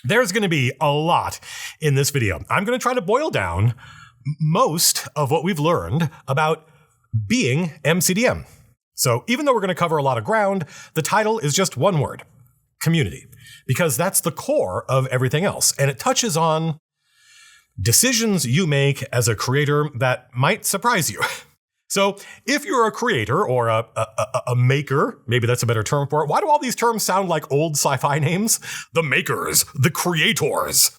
There's going to be a lot in this video. I'm going to try to boil down most of what we've learned about being MCDM. So even though we're going to cover a lot of ground, the title is just one word: community, because that's the core of everything else. And it touches on decisions you make as a creator that might surprise you. So if you're a creator or a maker, maybe that's a better term for it. Why do all these terms sound like old sci-fi names? The makers, the creators.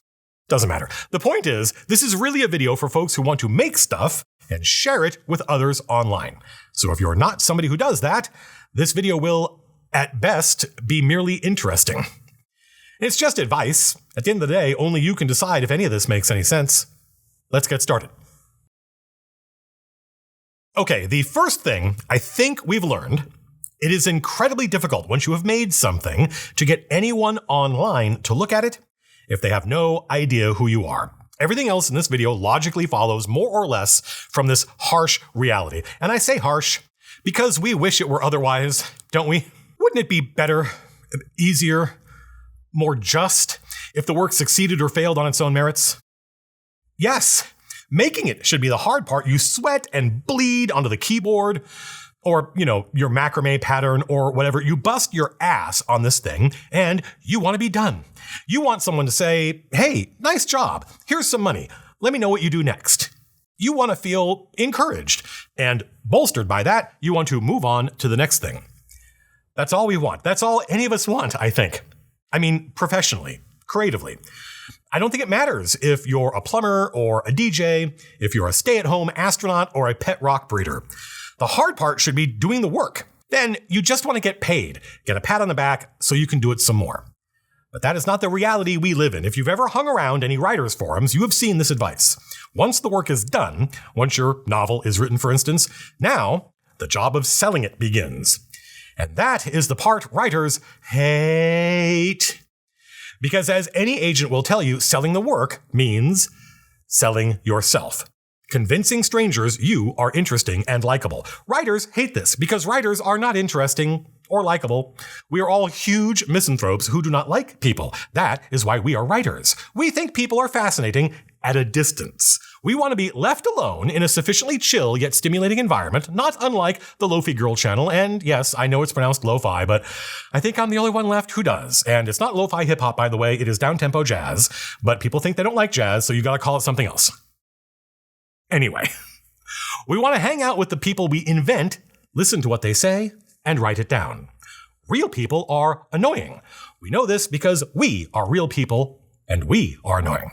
Doesn't matter. The point is, this is really a video for folks who want to make stuff and share it with others online. So if you're not somebody who does that, this video will, at best, be merely interesting. It's just advice. At the end of the day, only you can decide if any of this makes any sense. Let's get started. Okay, the first thing I think we've learned, it is incredibly difficult once you have made something to get anyone online to look at it if they have no idea who you are. Everything else in this video logically follows more or less from this harsh reality. And I say harsh because we wish it were otherwise, don't we? Wouldn't it be better, easier, more just if the work succeeded or failed on its own merits? Yes. Making it should be the hard part. You sweat and bleed onto the keyboard or, your macrame pattern or whatever. You bust your ass on this thing and you want to be done. You want someone to say, hey, nice job. Here's some money. Let me know what you do next. You want to feel encouraged, and bolstered by that, you want to move on to the next thing. That's all we want. That's all any of us want, I think. I mean, professionally, creatively. I don't think it matters if you're a plumber or a DJ, if you're a stay-at-home astronaut or a pet rock breeder. The hard part should be doing the work. Then you just want to get paid, get a pat on the back so you can do it some more. But that is not the reality we live in. If you've ever hung around any writers' forums, you have seen this advice. Once the work is done, once your novel is written, for instance, now the job of selling it begins. And that is the part writers hate. Because as any agent will tell you, selling the work means selling yourself. Convincing strangers you are interesting and likable. Writers hate this because writers are not interesting or likable. We are all huge misanthropes who do not like people. That is why we are writers. We think people are fascinating at a distance. We want to be left alone in a sufficiently chill yet stimulating environment, not unlike the Lo-Fi Girl channel. And yes, I know it's pronounced lo-fi, but I think I'm the only one left who does. And it's not lo-fi hip-hop, by the way. It is down-tempo jazz. But people think they don't like jazz, so you gotta call it something else. Anyway, we want to hang out with the people we invent, listen to what they say, and write it down. Real people are annoying. We know this because we are real people, and we are annoying.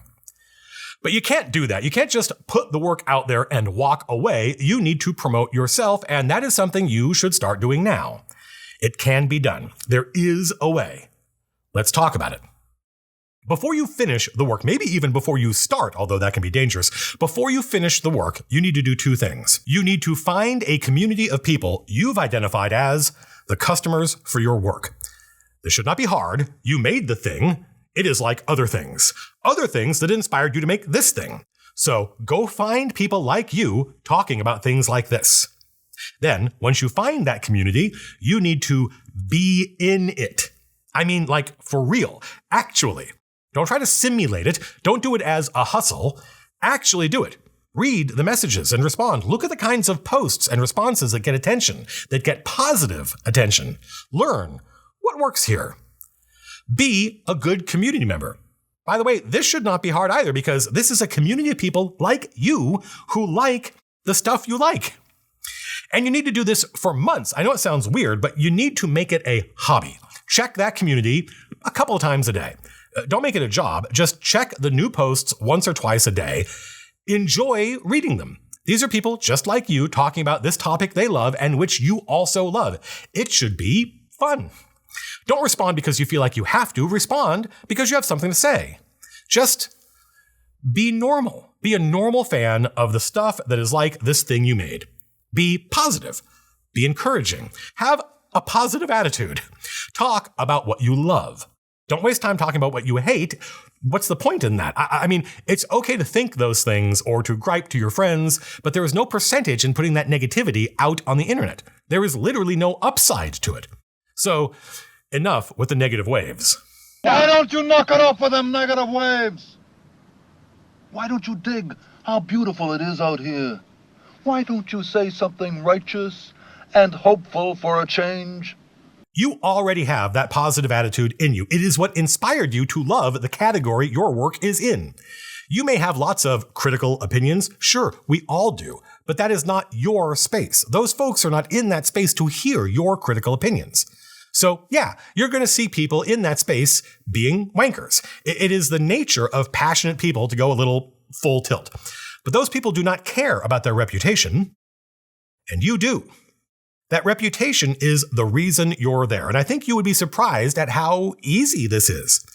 But you can't do that. You can't just put the work out there and walk away. You need to promote yourself, and that is something you should start doing now. It can be done. There is a way. Let's talk about it. Before you finish the work, maybe even before you start, although that can be dangerous, before you finish the work, you need to do two things. You need to find a community of people you've identified as the customers for your work. This should not be hard. You made the thing. It is like other things that inspired you to make this thing. So go find people like you talking about things like this. Then, once you find that community, you need to be in it. I mean, like for real, actually. Don't try to simulate it. Don't do it as a hustle. Actually do it. Read the messages and respond. Look at the kinds of posts and responses that get attention, that get positive attention. Learn what works here. Be a good community member. By the way, this should not be hard either because this is a community of people like you who like the stuff you like. And you need to do this for months. I know it sounds weird, but you need to make it a hobby. Check that community a couple of times a day. Don't make it a job. Just check the new posts once or twice a day. Enjoy reading them. These are people just like you talking about this topic they love and which you also love. It should be fun. Don't respond because you feel like you have to. Respond because you have something to say. Just be normal. Be a normal fan of the stuff that is like this thing you made. Be positive. Be encouraging. Have a positive attitude. Talk about what you love. Don't waste time talking about what you hate. What's the point in that? I mean, it's okay to think those things or to gripe to your friends, but there is no percentage in putting that negativity out on the internet. There is literally no upside to it. So enough with the negative waves. Why don't you knock it off with them negative waves? Why don't you dig how beautiful it is out here? Why don't you say something righteous and hopeful for a change? You already have that positive attitude in you. It is what inspired you to love the category your work is in. You may have lots of critical opinions. Sure, we all do. But that is not your space. Those folks are not in that space to hear your critical opinions. So yeah, you're going to see people in that space being wankers. It is the nature of passionate people to go a little full tilt. But those people do not care about their reputation, and you do. That reputation is the reason you're there. And I think you would be surprised at how easy this is.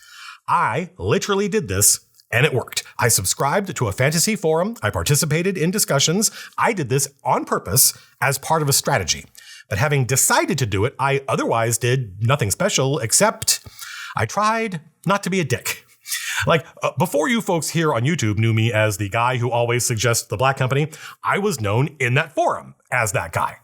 I literally did this, and it worked. I subscribed to a fantasy forum. I participated in discussions. I did this on purpose as part of a strategy. But having decided to do it, I otherwise did nothing special except I tried not to be a dick. Like, before you folks here on YouTube knew me as the guy who always suggests the black company, I was known in that forum as that guy.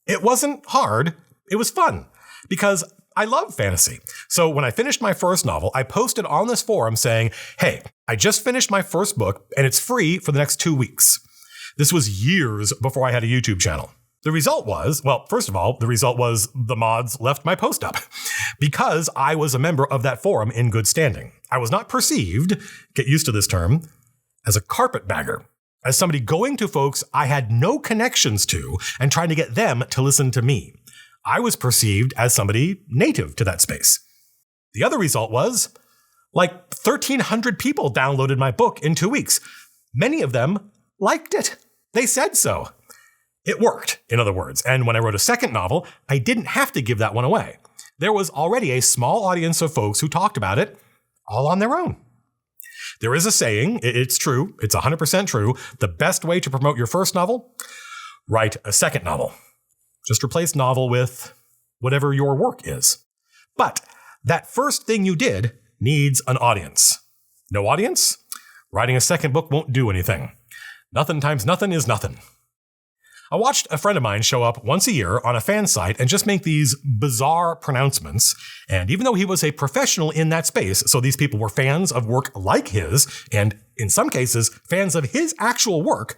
It wasn't hard. It was fun because I love fantasy. So when I finished my first novel, I posted on this forum saying, hey, I just finished my first book and it's free for the next 2 weeks. This was years before I had a YouTube channel. The result was, well, first of all, the result was the mods left my post up because I was a member of that forum in good standing. I was not perceived, get used to this term, as a carpetbagger, as somebody going to folks I had no connections to and trying to get them to listen to me. I was perceived as somebody native to that space. The other result was, like 1,300 people downloaded my book in 2 weeks. Many of them liked it. They said so. It worked, in other words. And when I wrote a second novel, I didn't have to give that one away. There was already a small audience of folks who talked about it all on their own. There is a saying, it's true, it's 100% true, the best way to promote your first novel, write a second novel. Just replace novel with whatever your work is. But that first thing you did needs an audience. No audience? Writing a second book won't do anything. Nothing times nothing is nothing. I watched a friend of mine show up once a year on a fan site and just make these bizarre pronouncements. And even though he was a professional in that space, so these people were fans of work like his, and in some cases, fans of his actual work,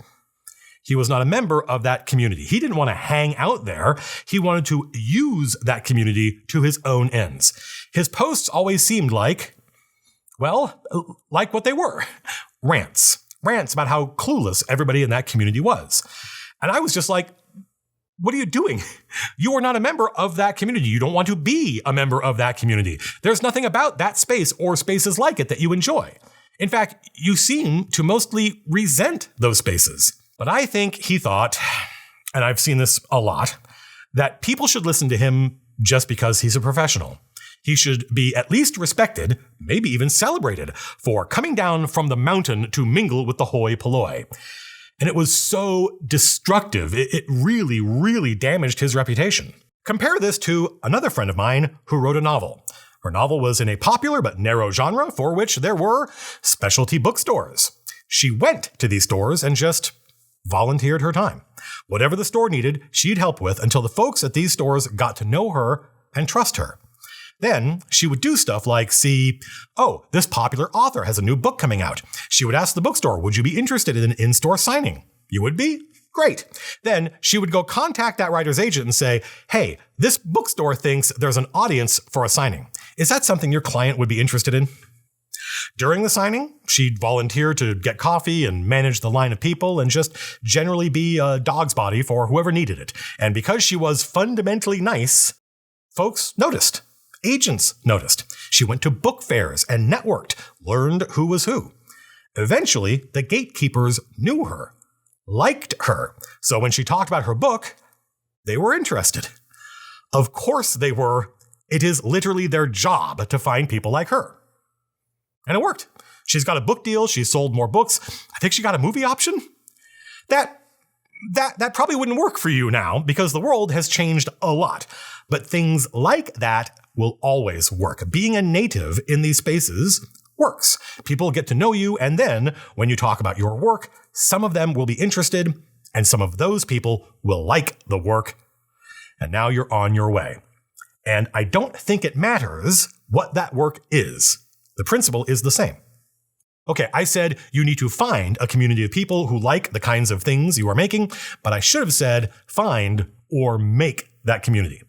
he was not a member of that community. He didn't want to hang out there. He wanted to use that community to his own ends. His posts always seemed like, well, like what they were. Rants about how clueless everybody in that community was. And I was just like, what are you doing? You are not a member of that community. You don't want to be a member of that community. There's nothing about that space or spaces like it that you enjoy. In fact, you seem to mostly resent those spaces. But I think he thought, and I've seen this a lot, that people should listen to him just because he's a professional. He should be at least respected, maybe even celebrated, for coming down from the mountain to mingle with the hoi polloi. And it was so destructive. It really, really damaged his reputation. Compare this to another friend of mine who wrote a novel. Her novel was in a popular but narrow genre for which there were specialty bookstores. She went to these stores and just volunteered her time. Whatever the store needed, she'd help with until the folks at these stores got to know her and trust her. Then she would do stuff like see, oh, this popular author has a new book coming out. She would ask the bookstore, would you be interested in an in-store signing? You would be? Great. Then she would go contact that writer's agent and say, hey, this bookstore thinks there's an audience for a signing. Is that something your client would be interested in? During the signing, she'd volunteer to get coffee and manage the line of people and just generally be a dog's body for whoever needed it. And because she was fundamentally nice, folks noticed. Agents noticed. She went to book fairs and networked, learned who was who. Eventually, the gatekeepers knew her, liked her. So when she talked about her book, they were interested. Of course they were. It is literally their job to find people like her. And it worked. She's got a book deal. She's sold more books. I think she got a movie option. That probably wouldn't work for you now because the world has changed a lot. But things like that will always work. Being a native in these spaces works. People get to know you, and then when you talk about your work, some of them will be interested, and some of those people will like the work, and now you're on your way. And I don't think it matters what that work is. The principle is the same. Okay, I said you need to find a community of people who like the kinds of things you are making, but I should have said find or make that community.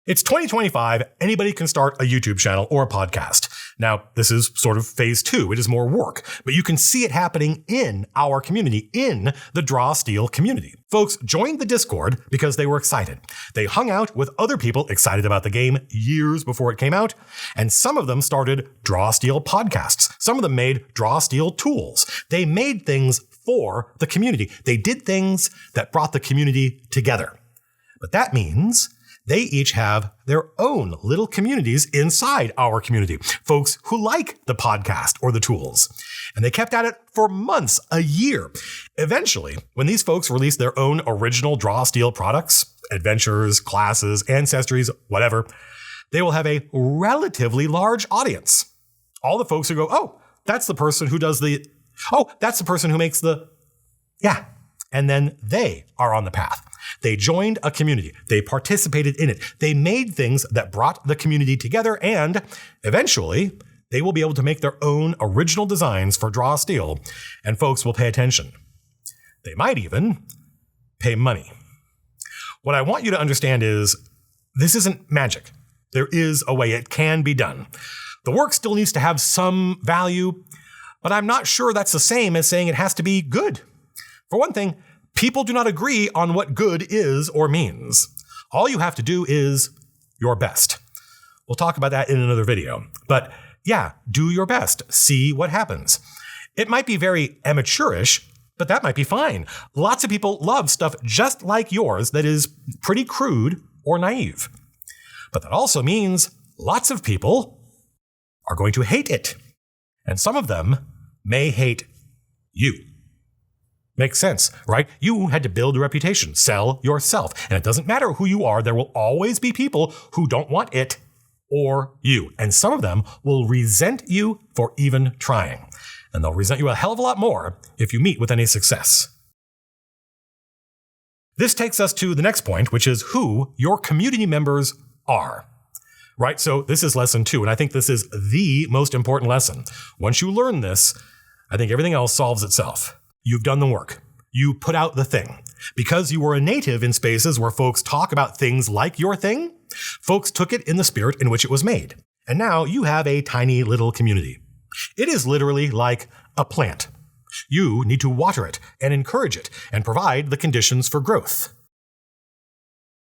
It's 2025. Anybody can start a YouTube channel or a podcast. Now, this is sort of phase 2. It is more work, but you can see it happening in our community, in the Draw Steel community. Folks joined the Discord because they were excited. They hung out with other people excited about the game years before it came out, and some of them started Draw Steel podcasts. Some of them made Draw Steel tools. They made things for the community. They did things that brought the community together. But that means they each have their own little communities inside our community, folks who like the podcast or the tools. And they kept at it for months, a year. Eventually, when these folks released their own original Draw Steel products, adventures, classes, ancestries, whatever, they will have a relatively large audience. All the folks who go, oh, that's the person who does the, oh, that's the person who makes the, yeah. And then they are on the path. They joined a community. They participated in it. They made things that brought the community together, and eventually they will be able to make their own original designs for Draw Steel, and folks will pay attention. They might even pay money. What I want you to understand is this isn't magic. There is a way it can be done. The work still needs to have some value, but I'm not sure that's the same as saying it has to be good. For one thing, people do not agree on what good is or means. All you have to do is your best. We'll talk about that in another video. But yeah, do your best. See what happens. It might be very amateurish, but that might be fine. Lots of people love stuff just like yours that is pretty crude or naive. But that also means lots of people are going to hate it. And some of them may hate you. Makes sense, right? You had to build a reputation, sell yourself. And it doesn't matter who you are, there will always be people who don't want it or you. And some of them will resent you for even trying. And they'll resent you a hell of a lot more if you meet with any success. This takes us to the next point, which is who your community members are. Right? So this is lesson 2, and I think this is the most important lesson. Once you learn this, I think everything else solves itself. You've done the work. You put out the thing. Because you were a native in spaces where folks talk about things like your thing, folks took it in the spirit in which it was made. And now you have a tiny little community. It is literally like a plant. You need to water it and encourage it and provide the conditions for growth.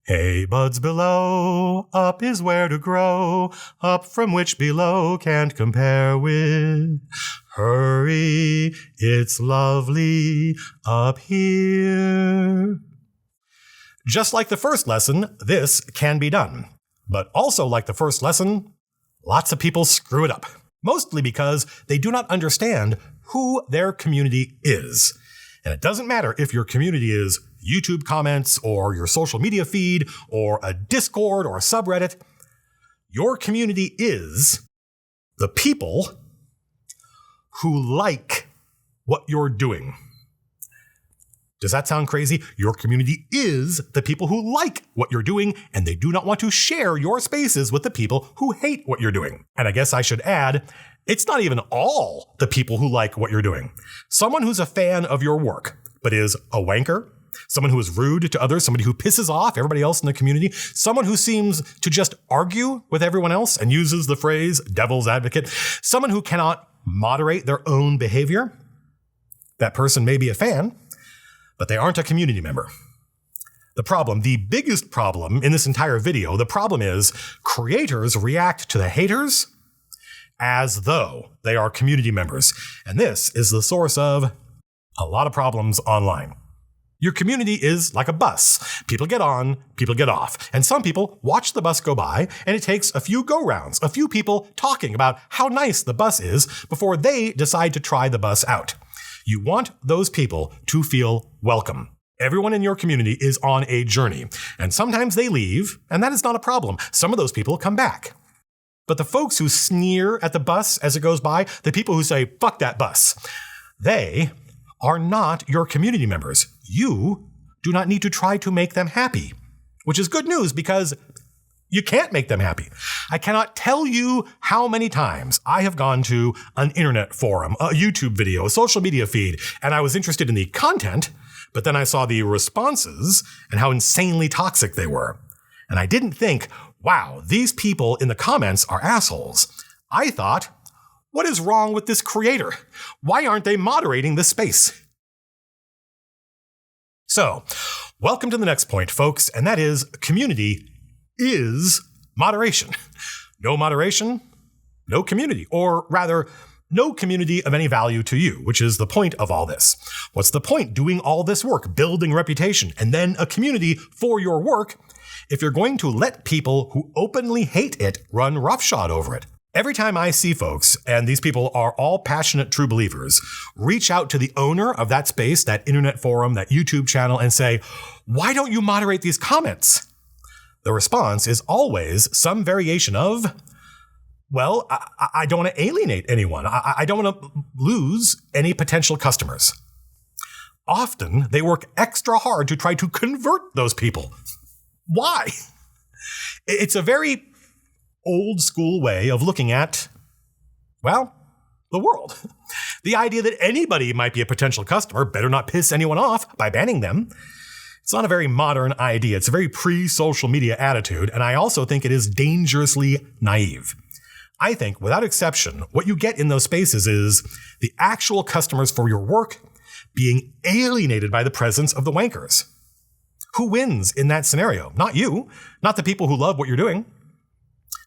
Hey, buds below, up is where to grow, up from which below can't compare with. Hurry, it's lovely up here. Just like the first lesson, this can be done. But also like the first lesson, lots of people screw it up. Mostly because they do not understand who their community is. And it doesn't matter if your community is YouTube comments or your social media feed or a Discord or a subreddit. Your community is the people who like what you're doing. Does that sound crazy? Your community is the people who like what you're doing, and they do not want to share your spaces with the people who hate what you're doing. And I guess I should add, it's not even all the people who like what you're doing. Someone who's a fan of your work, but is a wanker, someone who is rude to others, somebody who pisses off everybody else in the community, someone who seems to just argue with everyone else and uses the phrase devil's advocate, someone who cannot moderate their own behavior. That person may be a fan, but they aren't a community member. The problem, the biggest problem in this entire video, the problem is creators react to the haters as though they are community members. And this is the source of a lot of problems online. Your community is like a bus. People get on, people get off. And some people watch the bus go by, and it takes a few go-rounds, a few people talking about how nice the bus is before they decide to try the bus out. You want those people to feel welcome. Everyone in your community is on a journey, and sometimes they leave, and that is not a problem. Some of those people come back. But the folks who sneer at the bus as it goes by, the people who say, fuck that bus, they are not your community members. You do not need to try to make them happy. which is good news because you can't make them happy. I cannot tell you how many times I have gone to an internet forum, a YouTube video, a social media feed, and I was interested in the content, but then I saw the responses and how insanely toxic they were. And I didn't think, wow, these people in the comments are assholes. I thought, what is wrong with this creator? Why aren't they moderating this space? So, welcome to the next point, folks, and that is community is moderation. No moderation, no community, or rather, no community of any value to you, which is the point of all this. What's the point doing all this work, building reputation, and then a community for your work if you're going to let people who openly hate it run roughshod over it? Every time I see folks, and these people are all passionate true believers, reach out to the owner of that space, that internet forum, that YouTube channel, and say, why don't you moderate these comments? The response is always some variation of, well, I don't want to alienate anyone. I don't want to lose any potential customers. Often, they work extra hard to try to convert those people. Why? It's a very old school way of looking at, well, the world. The idea that anybody might be a potential customer better not piss anyone off by banning them. It's not a very modern idea. It's a very pre-social media attitude, and I also think it is dangerously naive. I think, without exception, what you get in those spaces is the actual customers for your work being alienated by the presence of the wankers. Who wins in that scenario? Not you, not the people who love what you're doing.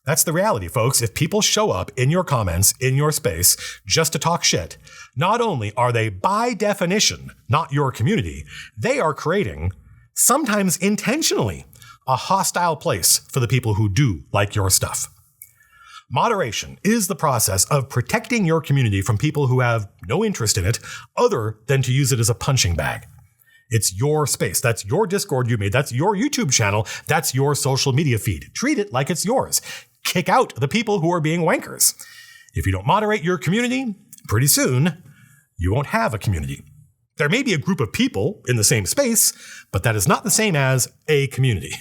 That's the reality, folks. If people show up in your comments, in your space, just to talk shit, not only are they by definition not your community, they are creating, sometimes intentionally, a hostile place for the people who do like your stuff. Moderation is the process of protecting your community from people who have no interest in it other than to use it as a punching bag. It's your space. That's your Discord you made. That's your YouTube channel. That's your social media feed. Treat it like it's yours. Kick out the people who are being wankers. If you don't moderate your community, pretty soon, you won't have a community. There may be a group of people in the same space, but that is not the same as a community.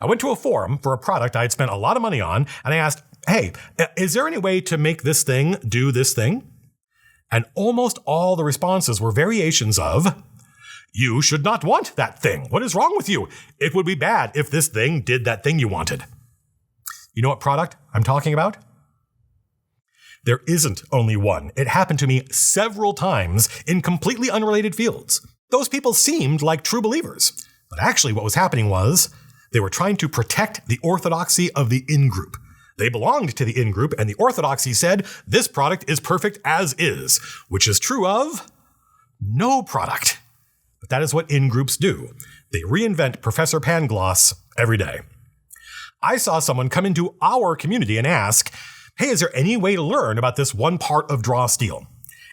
I went to a forum for a product I had spent a lot of money on, and I asked, hey, is there any way to make this thing do this thing? And almost all the responses were variations of, you should not want that thing. What is wrong with you? It would be bad if this thing did that thing you wanted. You know what product I'm talking about? There isn't only one. It happened to me several times in completely unrelated fields. Those people seemed like true believers. But actually what was happening was they were trying to protect the orthodoxy of the in-group. They belonged to the in-group, and the orthodoxy said, this product is perfect as is, which is true of no product. But that is what in-groups do. They reinvent Professor Pangloss every day. I saw someone come into our community and ask, hey, is there any way to learn about this one part of Draw Steel?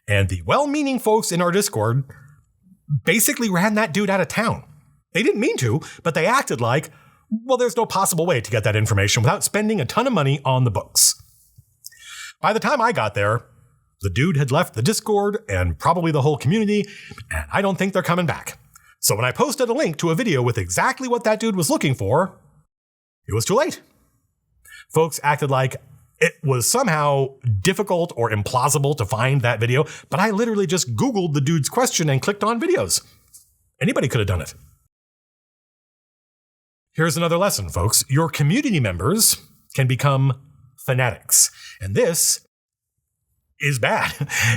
And the well-meaning folks in our Discord basically ran that dude out of town. They didn't mean to, but they acted like, well, there's no possible way to get that information without spending a ton of money on the books. By the time I got there, the dude had left the Discord and probably the whole community, and I don't think they're coming back. So when I posted a link to a video with exactly what that dude was looking for, it was too late. Folks acted like it was somehow difficult or implausible to find that video, but I literally just Googled the dude's question and clicked on videos. Anybody could have done it. Here's another lesson, folks. Your community members can become fanatics, and this is bad.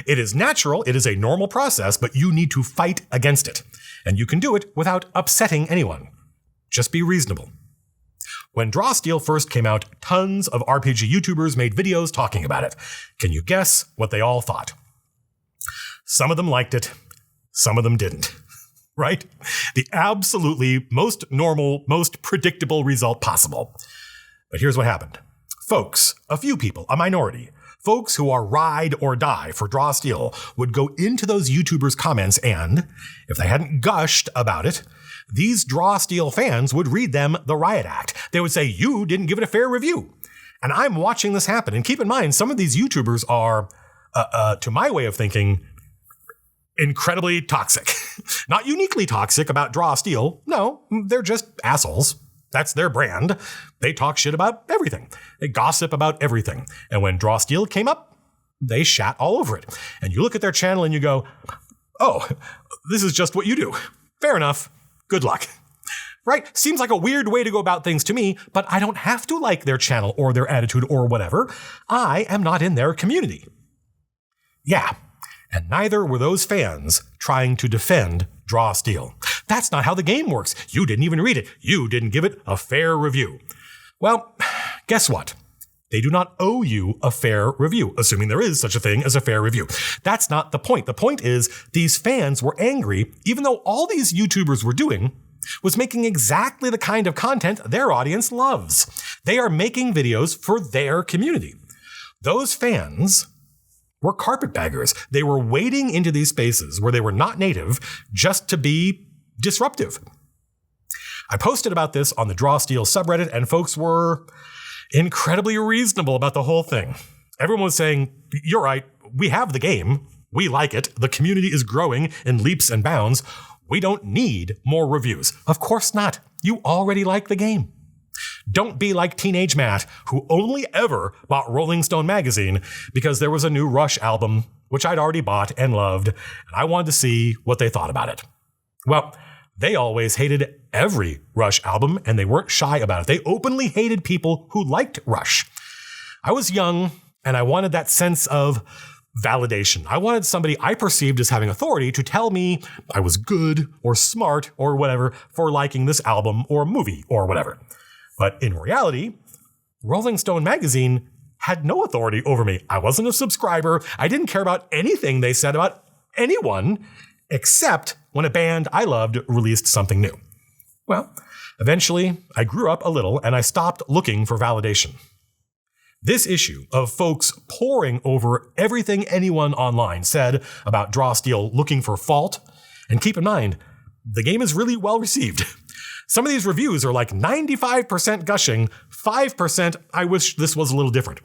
It is natural, it is a normal process, but you need to fight against it. And you can do it without upsetting anyone. Just be reasonable. When Draw Steel first came out, tons of RPG YouTubers made videos talking about it. Can you guess what they all thought? Some of them liked it, some of them didn't. Right? The absolutely most normal, most predictable result possible. But here's what happened. Folks, a few people, a minority, folks who are ride or die for Draw Steel would go into those YouTubers' comments and, if they hadn't gushed about it, these Draw Steel fans would read them the riot act. They would say, you didn't give it a fair review. And I'm watching this happen. And keep in mind, some of these YouTubers are, to my way of thinking, incredibly toxic. Not uniquely toxic about Draw Steel. No, they're just assholes. That's their brand. They talk shit about everything. They gossip about everything. And when Draw Steel came up, they shat all over it. And you look at their channel and you go, oh, this is just what you do. Fair enough. Good luck. Right? Seems like a weird way to go about things to me, but I don't have to like their channel or their attitude or whatever. I am not in their community. Yeah. And neither were those fans trying to defend Draw Steel. That's not how the game works. You didn't even read it. You didn't give it a fair review. Well, guess what? They do not owe you a fair review, assuming there is such a thing as a fair review. That's not the point. The point is these fans were angry, even though all these YouTubers were doing was making exactly the kind of content their audience loves. They are making videos for their community. Those fans were carpetbaggers. They were wading into these spaces where they were not native just to be disruptive. I posted about this on the Draw Steel subreddit, and folks were incredibly reasonable about the whole thing. Everyone was saying, you're right, we have the game. We like it. The community is growing in leaps and bounds. We don't need more reviews. Of course not. You already like the game. Don't be like Teenage Matt, who only ever bought Rolling Stone magazine because there was a new Rush album, which I'd already bought and loved, and I wanted to see what they thought about it. Well, they always hated every Rush album, and they weren't shy about it. They openly hated people who liked Rush. I was young, and I wanted that sense of validation. I wanted somebody I perceived as having authority to tell me I was good or smart or whatever for liking this album or movie or whatever. But in reality, Rolling Stone magazine had no authority over me. I wasn't a subscriber. I didn't care about anything they said about anyone, except when a band I loved released something new. Well, eventually I grew up a little and I stopped looking for validation. This issue of folks poring over everything anyone online said about Draw Steel looking for fault, and keep in mind, the game is really well received. Some of these reviews are like 95% gushing, 5% I wish this was a little different.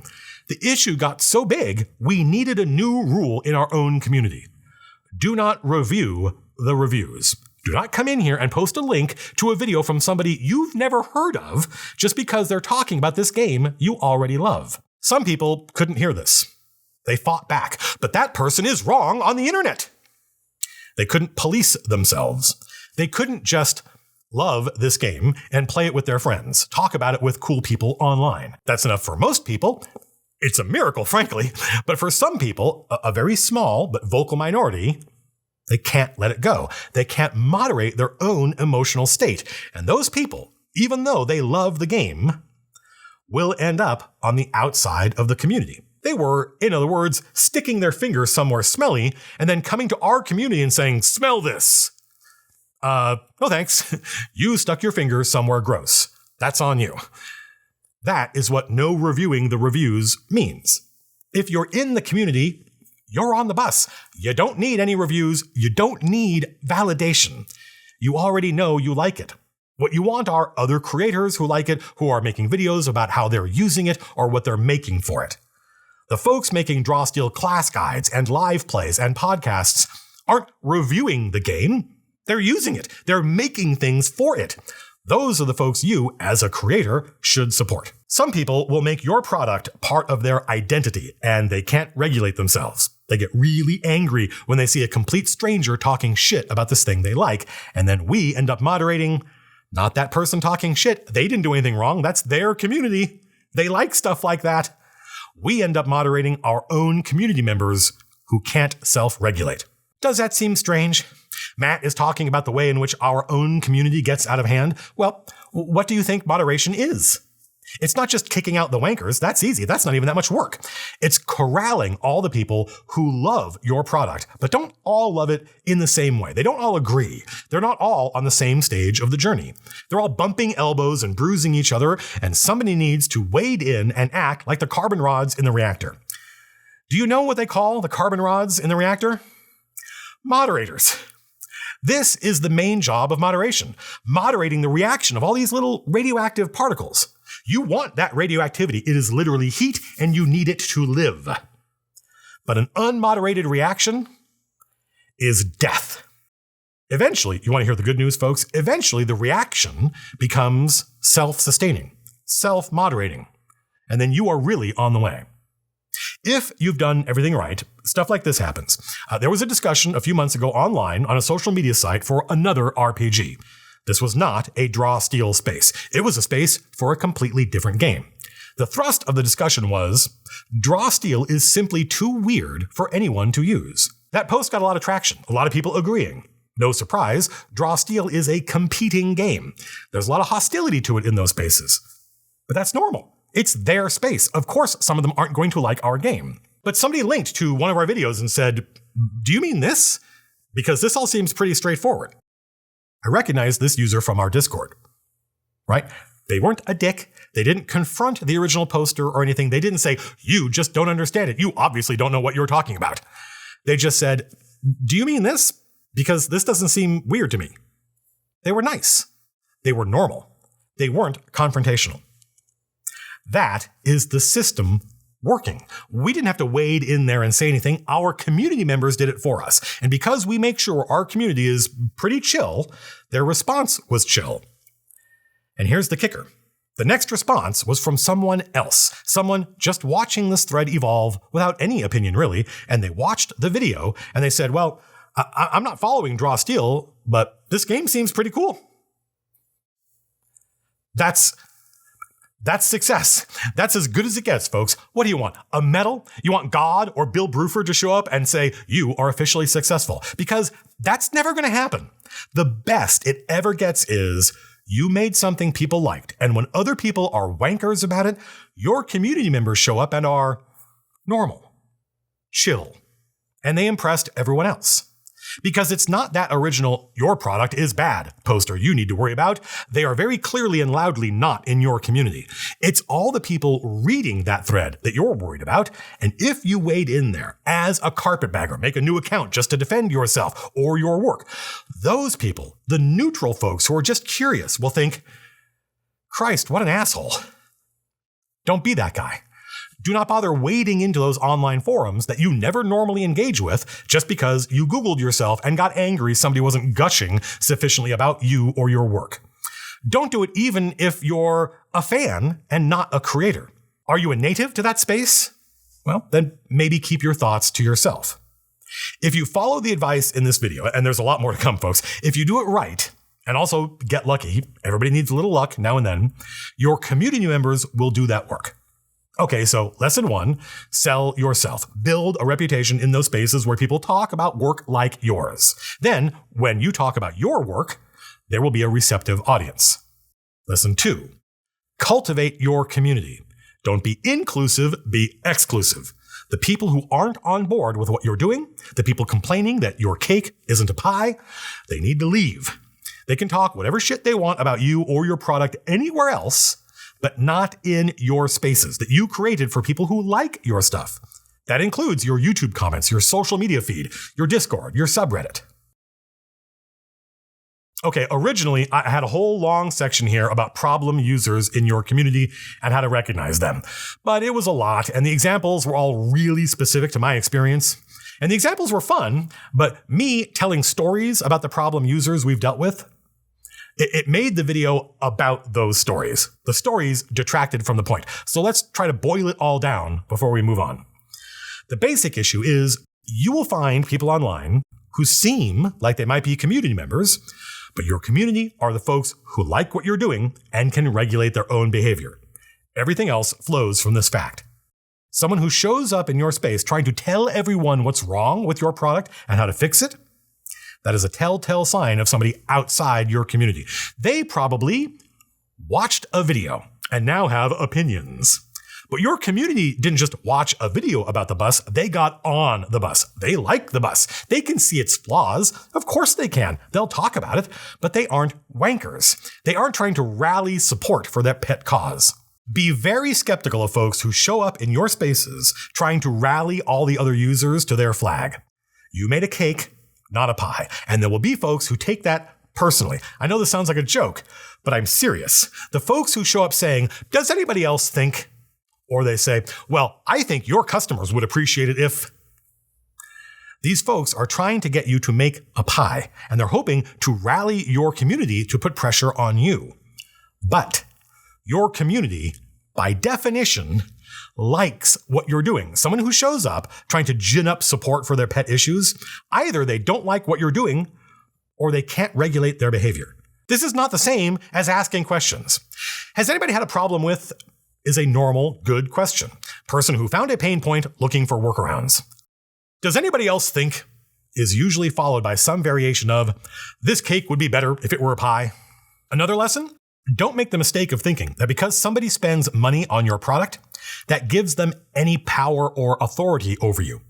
The issue got so big, we needed a new rule in our own community. Do not review the reviews. Do not come in here and post a link to a video from somebody you've never heard of just because they're talking about this game you already love. Some people couldn't hear this. They fought back, but that person is wrong on the internet. They couldn't police themselves. They couldn't just love this game and play it with their friends, talk about it with cool people online. That's enough for most people. It's a miracle, frankly, but for some people, a very small but vocal minority, they can't let it go. They can't moderate their own emotional state. And those people, even though they love the game, will end up on the outside of the community. They were, in other words, sticking their finger somewhere smelly and then coming to our community and saying, smell this. No thanks. You stuck your finger somewhere gross. That's on you. That is what no reviewing the reviews means. If you're in the community, you're on the bus. You don't need any reviews. You don't need validation. You already know you like it. What you want are other creators who like it, who are making videos about how they're using it or what they're making for it. The folks making Draw Steel class guides and live plays and podcasts aren't reviewing the game. They're using it. They're making things for it. Those are the folks you, as a creator, should support. Some people will make your product part of their identity, and they can't regulate themselves. They get really angry when they see a complete stranger talking shit about this thing they like, and then we end up moderating, not that person talking shit. They didn't do anything wrong. That's their community. They like stuff like that. We end up moderating our own community members who can't self-regulate. Does that seem strange? Matt is talking about the way in which our own community gets out of hand. Well, what do you think moderation is? It's not just kicking out the wankers. That's easy. That's not even that much work. It's corralling all the people who love your product, but don't all love it in the same way. They don't all agree. They're not all on the same stage of the journey. They're all bumping elbows and bruising each other, and somebody needs to wade in and act like the carbon rods in the reactor. Do you know what they call the carbon rods in the reactor? Moderators. This is the main job of moderation, moderating the reaction of all these little radioactive particles. You want that radioactivity. It is literally heat, and you need it to live. But an unmoderated reaction is death. Eventually, you want to hear the good news, folks? Eventually, the reaction becomes self-sustaining, self-moderating, and then you are really on the way. If you've done everything right, stuff like this happens. There was a discussion a few months ago online on a social media site for another RPG. This was not a draw steal space. It was a space for a completely different game. The thrust of the discussion was, draw steal is simply too weird for anyone to use. That post got a lot of traction, a lot of people agreeing. No surprise, draw steal is a competing game. There's a lot of hostility to it in those spaces. But that's normal. It's their space. Of course, some of them aren't going to like our game. But somebody linked to one of our videos and said, do you mean this? Because this all seems pretty straightforward. I recognize this user from our Discord, right? They weren't a dick. They didn't confront the original poster or anything. They didn't say, you just don't understand it. You obviously don't know what you're talking about. They just said, do you mean this? Because this doesn't seem weird to me. They were nice. They were normal. They weren't confrontational. That is the system working. We didn't have to wade in there and say anything. Our community members did it for us. And because we make sure our community is pretty chill, their response was chill. And here's the kicker. The next response was from someone else, someone just watching this thread evolve without any opinion really, and they watched the video and they said, well, I'm not following Draw Steal, but this game seems pretty cool. That's success. That's as good as it gets, folks. What do you want? A medal? You want God or Bill Bruford to show up and say, you are officially successful? Because that's never going to happen. The best it ever gets is you made something people liked. And when other people are wankers about it, your community members show up and are normal, chill, and they impressed everyone else. Because it's not that original, your product is bad poster you need to worry about. They are very clearly and loudly not in your community. It's all the people reading that thread that you're worried about. And if you wade in there as a carpetbagger, make a new account just to defend yourself or your work, those people, the neutral folks who are just curious, will think, Christ, what an asshole. Don't be that guy. Do not bother wading into those online forums that you never normally engage with just because you Googled yourself and got angry somebody wasn't gushing sufficiently about you or your work. Don't do it even if you're a fan and not a creator. Are you a native to that space? Well, then maybe keep your thoughts to yourself. If you follow the advice in this video, and there's a lot more to come, folks, if you do it right, and also get lucky, everybody needs a little luck now and then, your community members will do that work. Okay, so lesson 1, sell yourself. Build a reputation in those spaces where people talk about work like yours. Then, when you talk about your work, there will be a receptive audience. Lesson 2, cultivate your community. Don't be inclusive, be exclusive. The people who aren't on board with what you're doing, the people complaining that your cake isn't a pie, they need to leave. They can talk whatever shit they want about you or your product anywhere else, but not in your spaces that you created for people who like your stuff. That includes your YouTube comments, your social media feed, your Discord, your subreddit. Okay, originally I had a whole long section here about problem users in your community and how to recognize them. But it was a lot, and the examples were all really specific to my experience. And the examples were fun, but me telling stories about the problem users we've dealt with, it made the video about those stories. The stories detracted from the point. So let's try to boil it all down before we move on. The basic issue is you will find people online who seem like they might be community members, but your community are the folks who like what you're doing and can regulate their own behavior. Everything else flows from this fact. Someone who shows up in your space trying to tell everyone what's wrong with your product and how to fix it, that is a telltale sign of somebody outside your community. They probably watched a video and now have opinions. But your community didn't just watch a video about the bus, they got on the bus. They like the bus. They can see its flaws. Of course they can. They'll talk about it, but they aren't wankers. They aren't trying to rally support for their pet cause. Be very skeptical of folks who show up in your spaces trying to rally all the other users to their flag. You made a cake, not a pie. And there will be folks who take that personally. I know this sounds like a joke, but I'm serious. The folks who show up saying, does anybody else think? Or they say, well, I think your customers would appreciate it if... These folks are trying to get you to make a pie, and they're hoping to rally your community to put pressure on you. But your community, by definition, likes what you're doing. Someone who shows up trying to gin up support for their pet issues, either they don't like what you're doing or they can't regulate their behavior. This is not the same as asking questions. Has anybody had a problem with is a normal, good question? Person who found a pain point looking for workarounds. Does anybody else think is usually followed by some variation of, this cake would be better if it were a pie? Another lesson? Don't make the mistake of thinking that because somebody spends money on your product, that gives them any power or authority over you.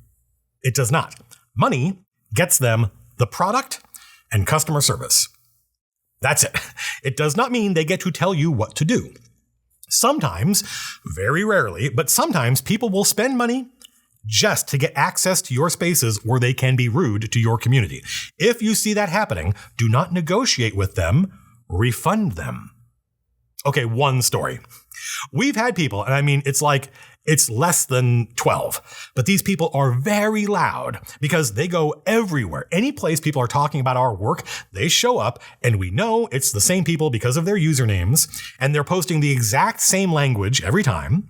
It does not. Money gets them the product and customer service. That's it. It does not mean they get to tell you what to do. Sometimes, very rarely, but sometimes people will spend money just to get access to your spaces where they can be rude to your community. If you see that happening, do not negotiate with them, refund them. Okay, one story. We've had people, and I mean, it's less than 12, but these people are very loud because they go everywhere. Any place people are talking about our work, they show up, and we know it's the same people because of their usernames, and they're posting the exact same language every time.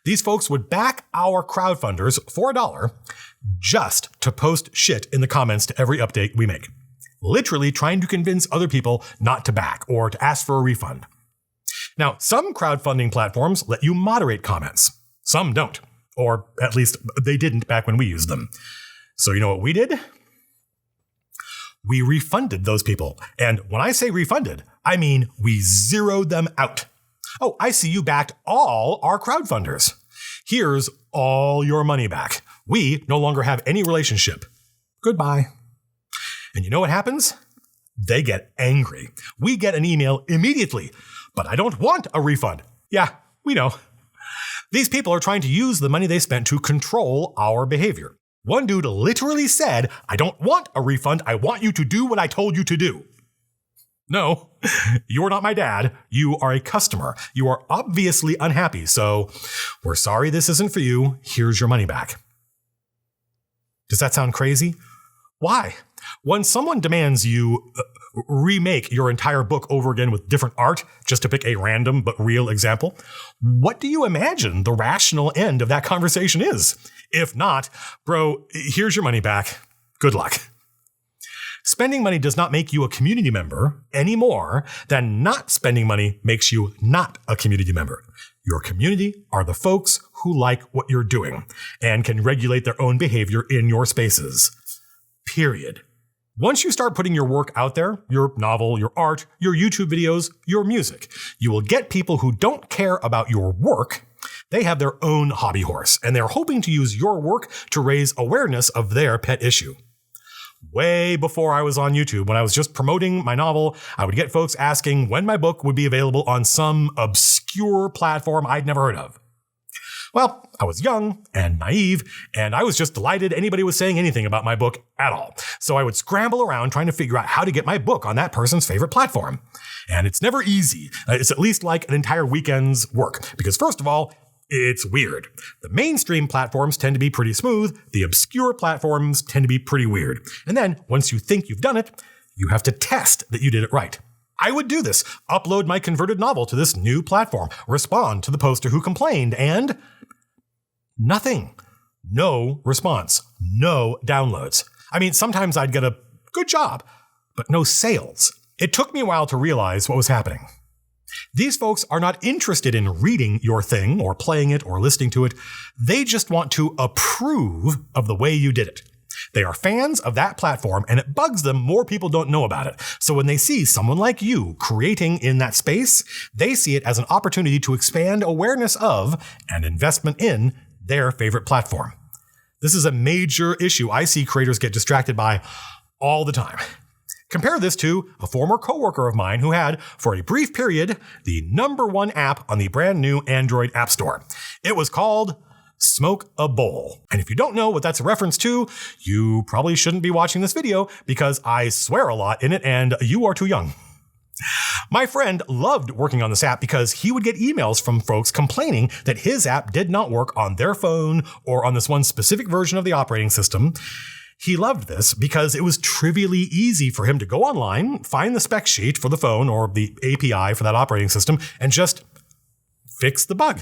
These folks would back our crowdfunders for $1 just to post shit in the comments to every update we make. Literally trying to convince other people not to back or to ask for a refund. Now, some crowdfunding platforms let you moderate comments. Some don't, or at least they didn't back when we used them. So you know what we did? We refunded those people. And when I say refunded, I mean we zeroed them out. Oh, I see you backed all our crowdfunders. Here's all your money back. We no longer have any relationship. Goodbye. And you know what happens? They get angry. We get an email immediately. But I don't want a refund. Yeah, we know. These people are trying to use the money they spent to control our behavior. One dude literally said, I don't want a refund. I want you to do what I told you to do. No, you're not my dad. You are a customer. You are obviously unhappy. So we're sorry this isn't for you. Here's your money back. Does that sound crazy? Why? When someone demands you remake your entire book over again with different art, just to pick a random but real example, what do you imagine the rational end of that conversation is? If not, bro, here's your money back. Good luck. Spending money does not make you a community member any more than not spending money makes you not a community member. Your community are the folks who like what you're doing and can regulate their own behavior in your spaces. Period. Once you start putting your work out there, your novel, your art, your YouTube videos, your music, you will get people who don't care about your work. They have their own hobby horse, and they're hoping to use your work to raise awareness of their pet issue. Way before I was on YouTube, when I was just promoting my novel, I would get folks asking when my book would be available on some obscure platform I'd never heard of. Well, I was young and naive, and I was just delighted anybody was saying anything about my book at all. So I would scramble around trying to figure out how to get my book on that person's favorite platform. And it's never easy. It's at least like an entire weekend's work. Because first of all, it's weird. The mainstream platforms tend to be pretty smooth. The obscure platforms tend to be pretty weird. And then, once you think you've done it, you have to test that you did it right. I would do this, upload my converted novel to this new platform, respond to the poster who complained, and nothing. No response. No downloads. I mean, sometimes I'd get a good job, but no sales. It took me a while to realize what was happening. These folks are not interested in reading your thing or playing it or listening to it. They just want to approve of the way you did it. They are fans of that platform, and it bugs them more people don't know about it. So when they see someone like you creating in that space, they see it as an opportunity to expand awareness of and investment in their favorite platform. This is a major issue I see creators get distracted by all the time. Compare this to a former coworker of mine who had, for a brief period, the #1 app on the brand new Android App Store. It was called Smoke a Bowl. And if you don't know what that's a reference to, you probably shouldn't be watching this video because I swear a lot in it and you are too young. My friend loved working on this app because he would get emails from folks complaining that his app did not work on their phone or on this one specific version of the operating system. He loved this because it was trivially easy for him to go online, find the spec sheet for the phone or the API for that operating system, and just fix the bug.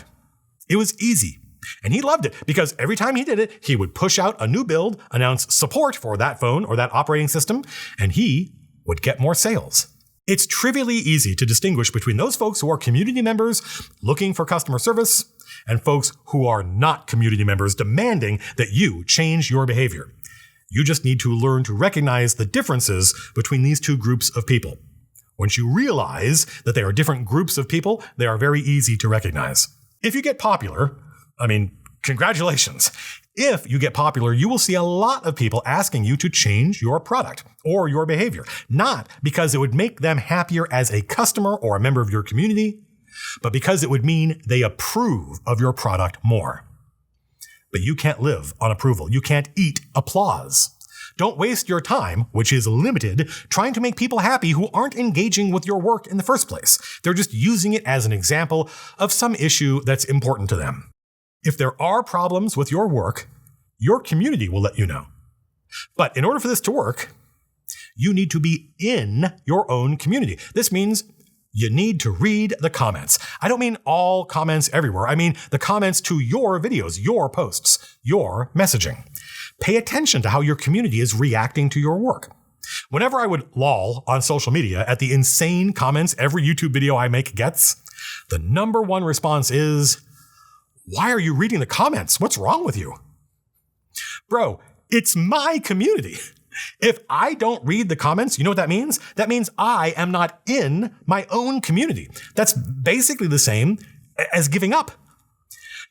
It was easy. And he loved it because every time he did it, he would push out a new build, announce support for that phone or that operating system, and he would get more sales. It's trivially easy to distinguish between those folks who are community members looking for customer service and folks who are not community members demanding that you change your behavior. You just need to learn to recognize the differences between these two groups of people. Once you realize that they are different groups of people, they are very easy to recognize. If you get popular, congratulations. If you get popular, you will see a lot of people asking you to change your product or your behavior, not because it would make them happier as a customer or a member of your community, but because it would mean they approve of your product more. But you can't live on approval. You can't eat applause. Don't waste your time, which is limited, trying to make people happy who aren't engaging with your work in the first place. They're just using it as an example of some issue that's important to them. If there are problems with your work, your community will let you know. But in order for this to work, you need to be in your own community. This means you need to read the comments. I don't mean all comments everywhere. I mean the comments to your videos, your posts, your messaging. Pay attention to how your community is reacting to your work. Whenever I would lol on social media at the insane comments every YouTube video I make gets, the number one response is, "Why are you reading the comments? What's wrong with you?" Bro, it's my community. If I don't read the comments, you know what that means? That means I am not in my own community. That's basically the same as giving up.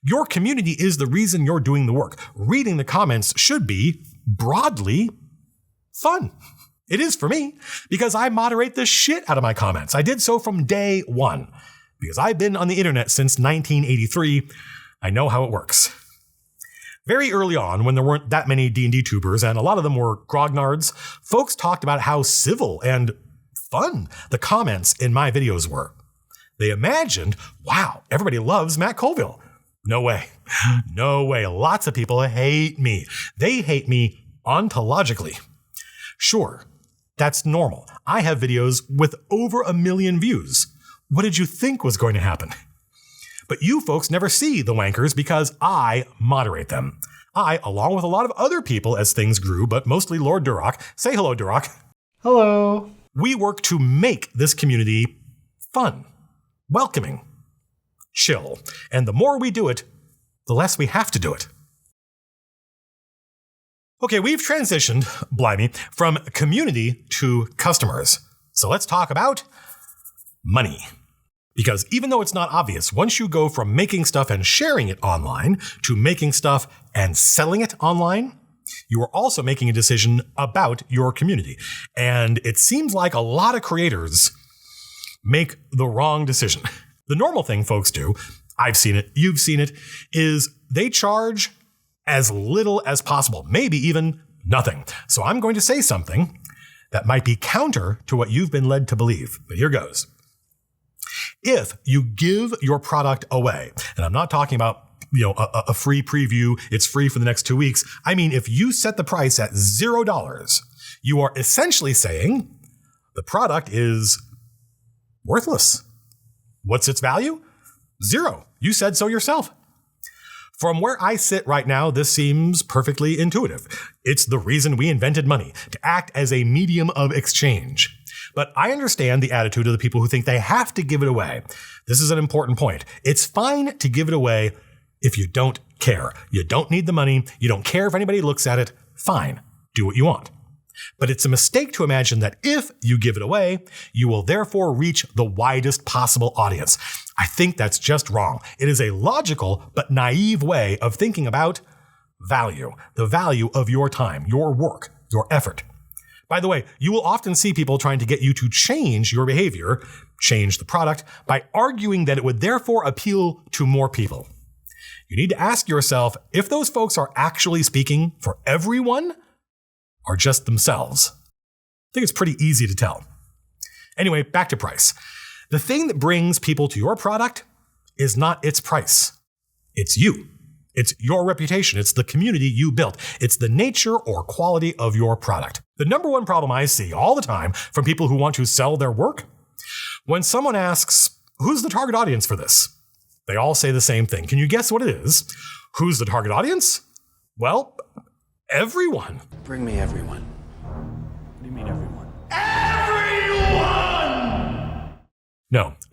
Your community is the reason you're doing the work. Reading the comments should be, broadly, fun. It is for me, because I moderate the shit out of my comments. I did so from day one. Because I've been on the internet since 1983, I know how it works. Very early on, when there weren't that many D&D tubers, and a lot of them were grognards, folks talked about how civil and fun the comments in my videos were. They imagined, wow, everybody loves Matt Colville. No way. No way. Lots of people hate me. They hate me ontologically. Sure, that's normal. I have videos with over 1 million views. What did you think was going to happen? But you folks never see the wankers because I moderate them. I, along with a lot of other people as things grew, but mostly Lord Durock. Say hello, Durock. Hello. We work to make this community fun, welcoming, chill. And the more we do it, the less we have to do it. Okay, we've transitioned, blimey, from community to customers. So let's talk about money. Because even though it's not obvious, once you go from making stuff and sharing it online to making stuff and selling it online, you are also making a decision about your community. And it seems like a lot of creators make the wrong decision. The normal thing folks do, I've seen it, you've seen it, is they charge as little as possible, maybe even nothing. So I'm going to say something that might be counter to what you've been led to believe, but here goes. If you give your product away, and I'm not talking about a free preview, it's free for the next 2 weeks. I mean, if you set the price at $0, you are essentially saying the product is worthless. What's its value? 0. You said so yourself. From where I sit right now, this seems perfectly intuitive. It's the reason we invented money, to act as a medium of exchange. But I understand the attitude of the people who think they have to give it away. This is an important point. It's fine to give it away if you don't care. You don't need the money. You don't care if anybody looks at it. Fine. Do what you want. But it's a mistake to imagine that if you give it away, you will therefore reach the widest possible audience. I think that's just wrong. It is a logical but naive way of thinking about value, the value of your time, your work, your effort. By the way, you will often see people trying to get you to change your behavior, change the product, by arguing that it would therefore appeal to more people. You need to ask yourself if those folks are actually speaking for everyone or just themselves. I think it's pretty easy to tell. Anyway, back to price. The thing that brings people to your product is not its price. It's you. It's your reputation. It's the community you built. It's the nature or quality of your product. The number one problem I see all the time from people who want to sell their work, when someone asks, who's the target audience for this? They all say the same thing. Can you guess what it is? Who's the target audience? Well, everyone. Bring me everyone. What do you mean everyone?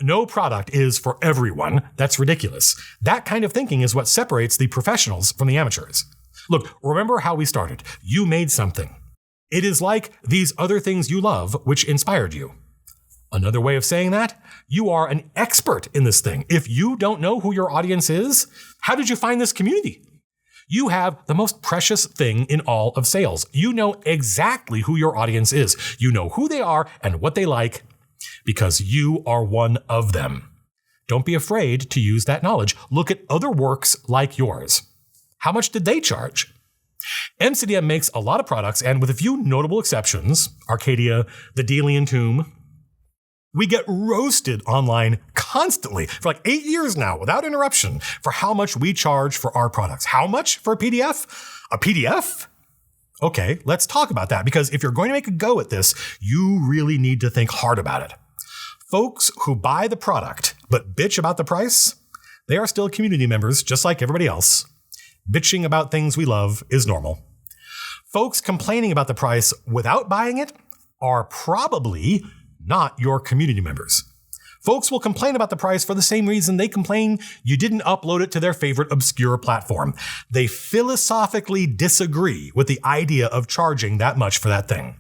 No product is for everyone. That's ridiculous. That kind of thinking is what separates the professionals from the amateurs. Look, remember how we started. You made something. It is like these other things you love which inspired you. Another way of saying that, you are an expert in this thing. If you don't know who your audience is, how did you find this community? You have the most precious thing in all of sales. You know exactly who your audience is. You know who they are and what they like, because you are one of them. Don't be afraid to use that knowledge. Look at other works like yours. How much did they charge? MCDM makes a lot of products, and with a few notable exceptions, Arcadia, the Delian Tomb, we get roasted online constantly for like 8 years now without interruption for how much we charge for our products. How much for a PDF? A PDF? Okay, let's talk about that, because if you're going to make a go at this, you really need to think hard about it. Folks who buy the product but bitch about the price, they are still community members just like everybody else. Bitching about things we love is normal. Folks complaining about the price without buying it are probably not your community members. Folks will complain about the price for the same reason they complain you didn't upload it to their favorite obscure platform. They philosophically disagree with the idea of charging that much for that thing.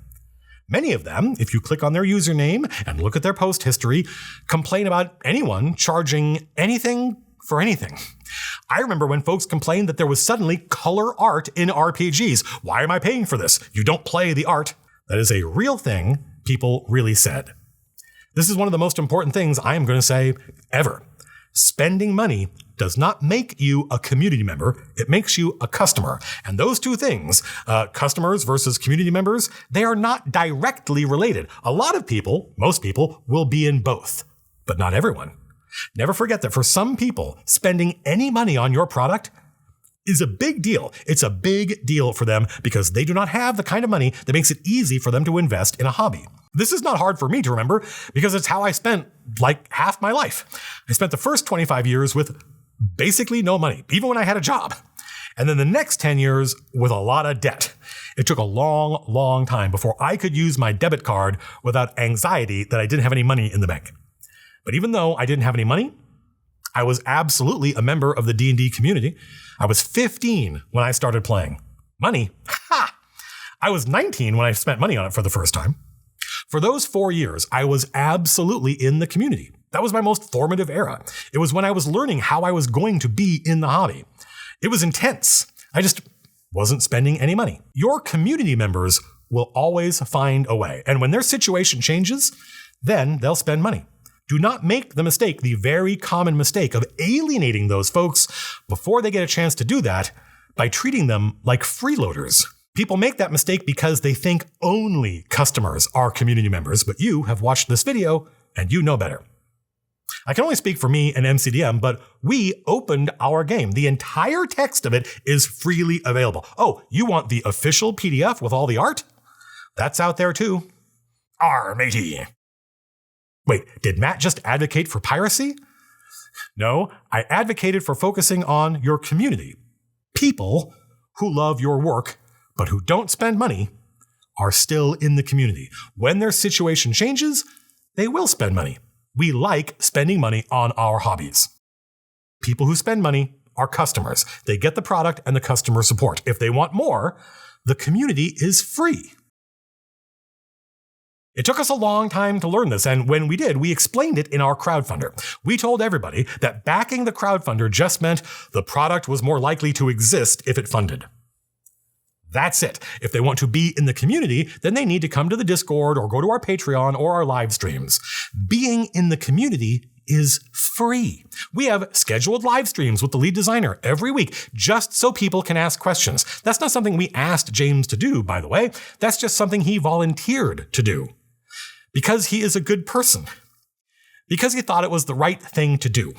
Many of them, if you click on their username and look at their post history, complain about anyone charging anything for anything. I remember when folks complained that there was suddenly color art in RPGs. Why am I paying for this? You don't play the art. That is a real thing people really said. This is one of the most important things I am going to say ever. Spending money does not make you a community member. It makes you a customer. And those two things, customers versus community members, they are not directly related. A lot of people, most people, will be in both, but not everyone. Never forget that for some people, spending any money on your product is a big deal. It's a big deal for them because they do not have the kind of money that makes it easy for them to invest in a hobby. This is not hard for me to remember because it's how I spent like half my life. I spent the first 25 years with basically no money, even when I had a job. And then the next 10 years with a lot of debt. It took a long, long time before I could use my debit card without anxiety that I didn't have any money in the bank. But even though I didn't have any money, I was absolutely a member of the D&D community. I was 15 when I started playing. Money? Ha! I was 19 when I spent money on it for the first time. For those 4 years, I was absolutely in the community. That was my most formative era. It was when I was learning how I was going to be in the hobby. It was intense. I just wasn't spending any money. Your community members will always find a way. And when their situation changes, then they'll spend money. Do not make the mistake, the very common mistake of alienating those folks before they get a chance to do that by treating them like freeloaders. People make that mistake because they think only customers are community members, but you have watched this video and you know better. I can only speak for me and MCDM, but we opened our game. The entire text of it is freely available. Oh, you want the official PDF with all the art? That's out there too. Arr, matey. Wait, did Matt just advocate for piracy? No, I advocated for focusing on your community. People who love your work, but who don't spend money, are still in the community. When their situation changes, they will spend money. We like spending money on our hobbies. People who spend money are customers. They get the product and the customer support. If they want more, the community is free. It took us a long time to learn this, and when we did, we explained it in our crowdfunder. We told everybody that backing the crowdfunder just meant the product was more likely to exist if it funded. That's it. If they want to be in the community, then they need to come to the Discord or go to our Patreon or our live streams. Being in the community is free. We have scheduled live streams with the lead designer every week just so people can ask questions. That's not something we asked James to do, by the way. That's just something he volunteered to do. Because he is a good person. Because he thought it was the right thing to do.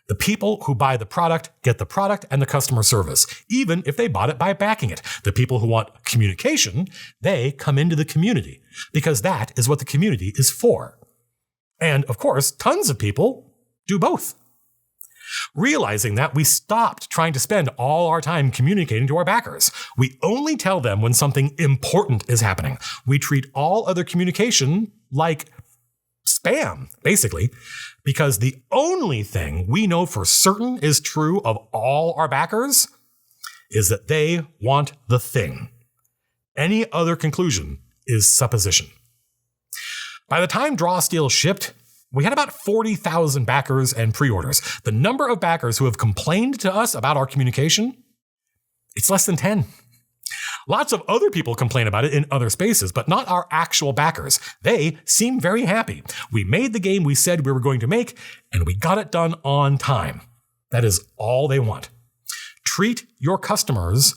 The people who buy the product get the product and the customer service, even if they bought it by backing it. The people who want communication, they come into the community because that is what the community is for. And of course, tons of people do both. Realizing that, we stopped trying to spend all our time communicating to our backers. We only tell them when something important is happening. We treat all other communication like spam, basically, because the only thing we know for certain is true of all our backers is that they want the thing. Any other conclusion is supposition. By the time Drawsteel shipped, we had about 40,000 backers and pre-orders. The number of backers who have complained to us about our communication, it's less than 10. Lots of other people complain about it in other spaces, but not our actual backers. They seem very happy. We made the game we said we were going to make, and we got it done on time. That is all they want. Treat your customers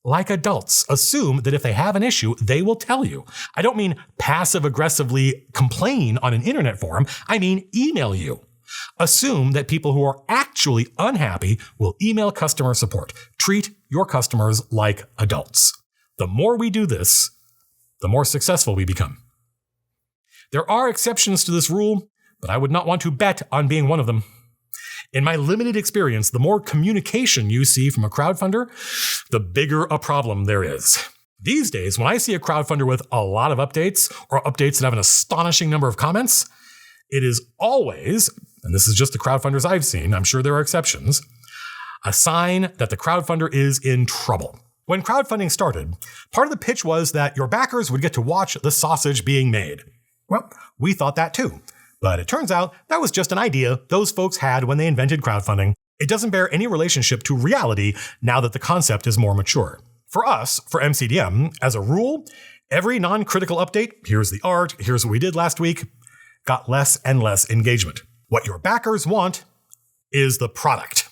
like adults. Assume that if they have an issue, they will tell you. I don't mean passive-aggressively complain on an internet forum. I mean email you. Assume that people who are actually unhappy will email customer support. Treat your customers like adults. The more we do this, the more successful we become. There are exceptions to this rule, but I would not want to bet on being one of them. In my limited experience, the more communication you see from a crowdfunder, the bigger a problem there is. These days, when I see a crowdfunder with a lot of updates, or updates that have an astonishing number of comments, it is always, and this is just the crowdfunders I've seen, I'm sure there are exceptions, a sign that the crowdfunder is in trouble. When crowdfunding started, part of the pitch was that your backers would get to watch the sausage being made. Well, we thought that too. But it turns out that was just an idea those folks had when they invented crowdfunding. It doesn't bear any relationship to reality now that the concept is more mature. For us, for MCDM, as a rule, every non-critical update, here's the art, here's what we did last week, got less and less engagement. What your backers want is the product.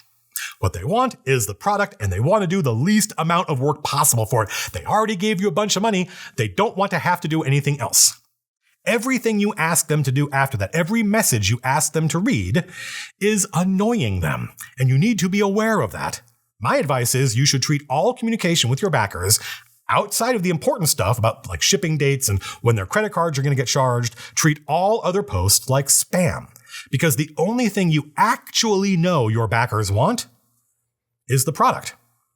What they want is the product, and they want to do the least amount of work possible for it. They already gave you a bunch of money. They don't want to have to do anything else. Everything you ask them to do after that, every message you ask them to read, is annoying them, and you need to be aware of that. My advice is you should treat all communication with your backers outside of the important stuff about like shipping dates and when their credit cards are going to get charged, treat all other posts like spam. Because the only thing you actually know your backers want is the product.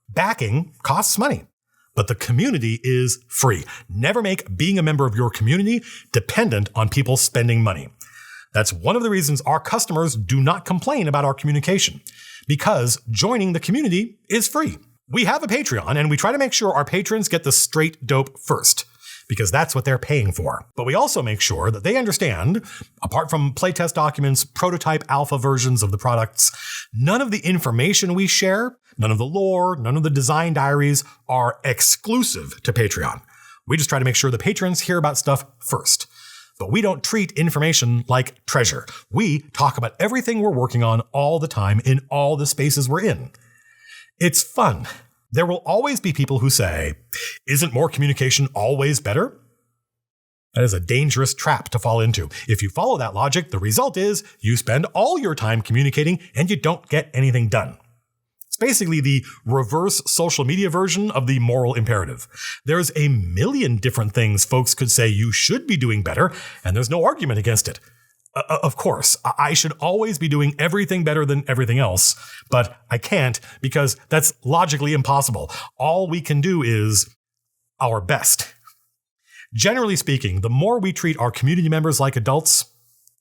Backing costs money. But the community is free. Never make being a member of your community dependent on people spending money. That's one of the reasons our customers do not complain about our communication, because joining the community is free. We have a Patreon, and we try to make sure our patrons get the straight dope first, because that's what they're paying for. But we also make sure that they understand, apart from playtest documents, prototype alpha versions of the products, none of the information we share, none of the lore, none of the design diaries are exclusive to Patreon. We just try to make sure the patrons hear about stuff first. But we don't treat information like treasure. We talk about everything we're working on all the time in all the spaces we're in. It's fun. There will always be people who say, isn't more communication always better? That is a dangerous trap to fall into. If you follow that logic, the result is you spend all your time communicating and you don't get anything done. It's basically the reverse social media version of the moral imperative. There's a million different things folks could say you should be doing better, and there's no argument against it. Of course, I should always be doing everything better than everything else, but I can't because that's logically impossible. All we can do is our best. Generally speaking, the more we treat our community members like adults,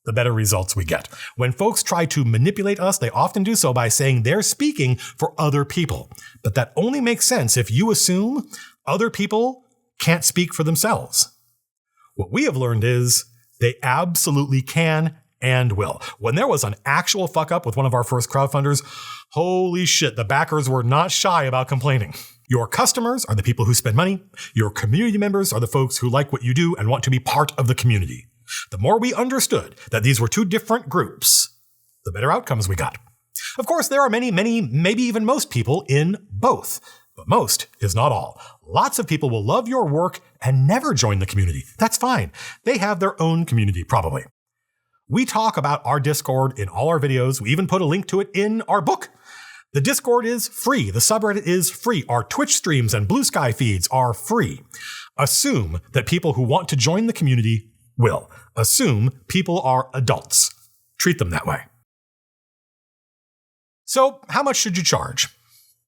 the better results we get. When folks try to manipulate us, they often do so by saying they're speaking for other people. But that only makes sense if you assume other people can't speak for themselves. What we have learned is they absolutely can and will. When there was an actual fuck up with one of our first crowdfunders, holy shit, the backers were not shy about complaining. Your customers are the people who spend money. Your community members are the folks who like what you do and want to be part of the community. The more we understood that these were two different groups, the better outcomes we got. Of course, there are many, maybe even most people in both. But most is not all. Lots of people will love your work and never join the community. That's fine. They have their own community, probably. We talk about our Discord in all our videos. We even put a link to it in our book. The Discord is free. The subreddit is free. Our Twitch streams and Blue Sky feeds are free. Assume that people who want to join the community will. Assume people are adults. Treat them that way. So, how much should you charge?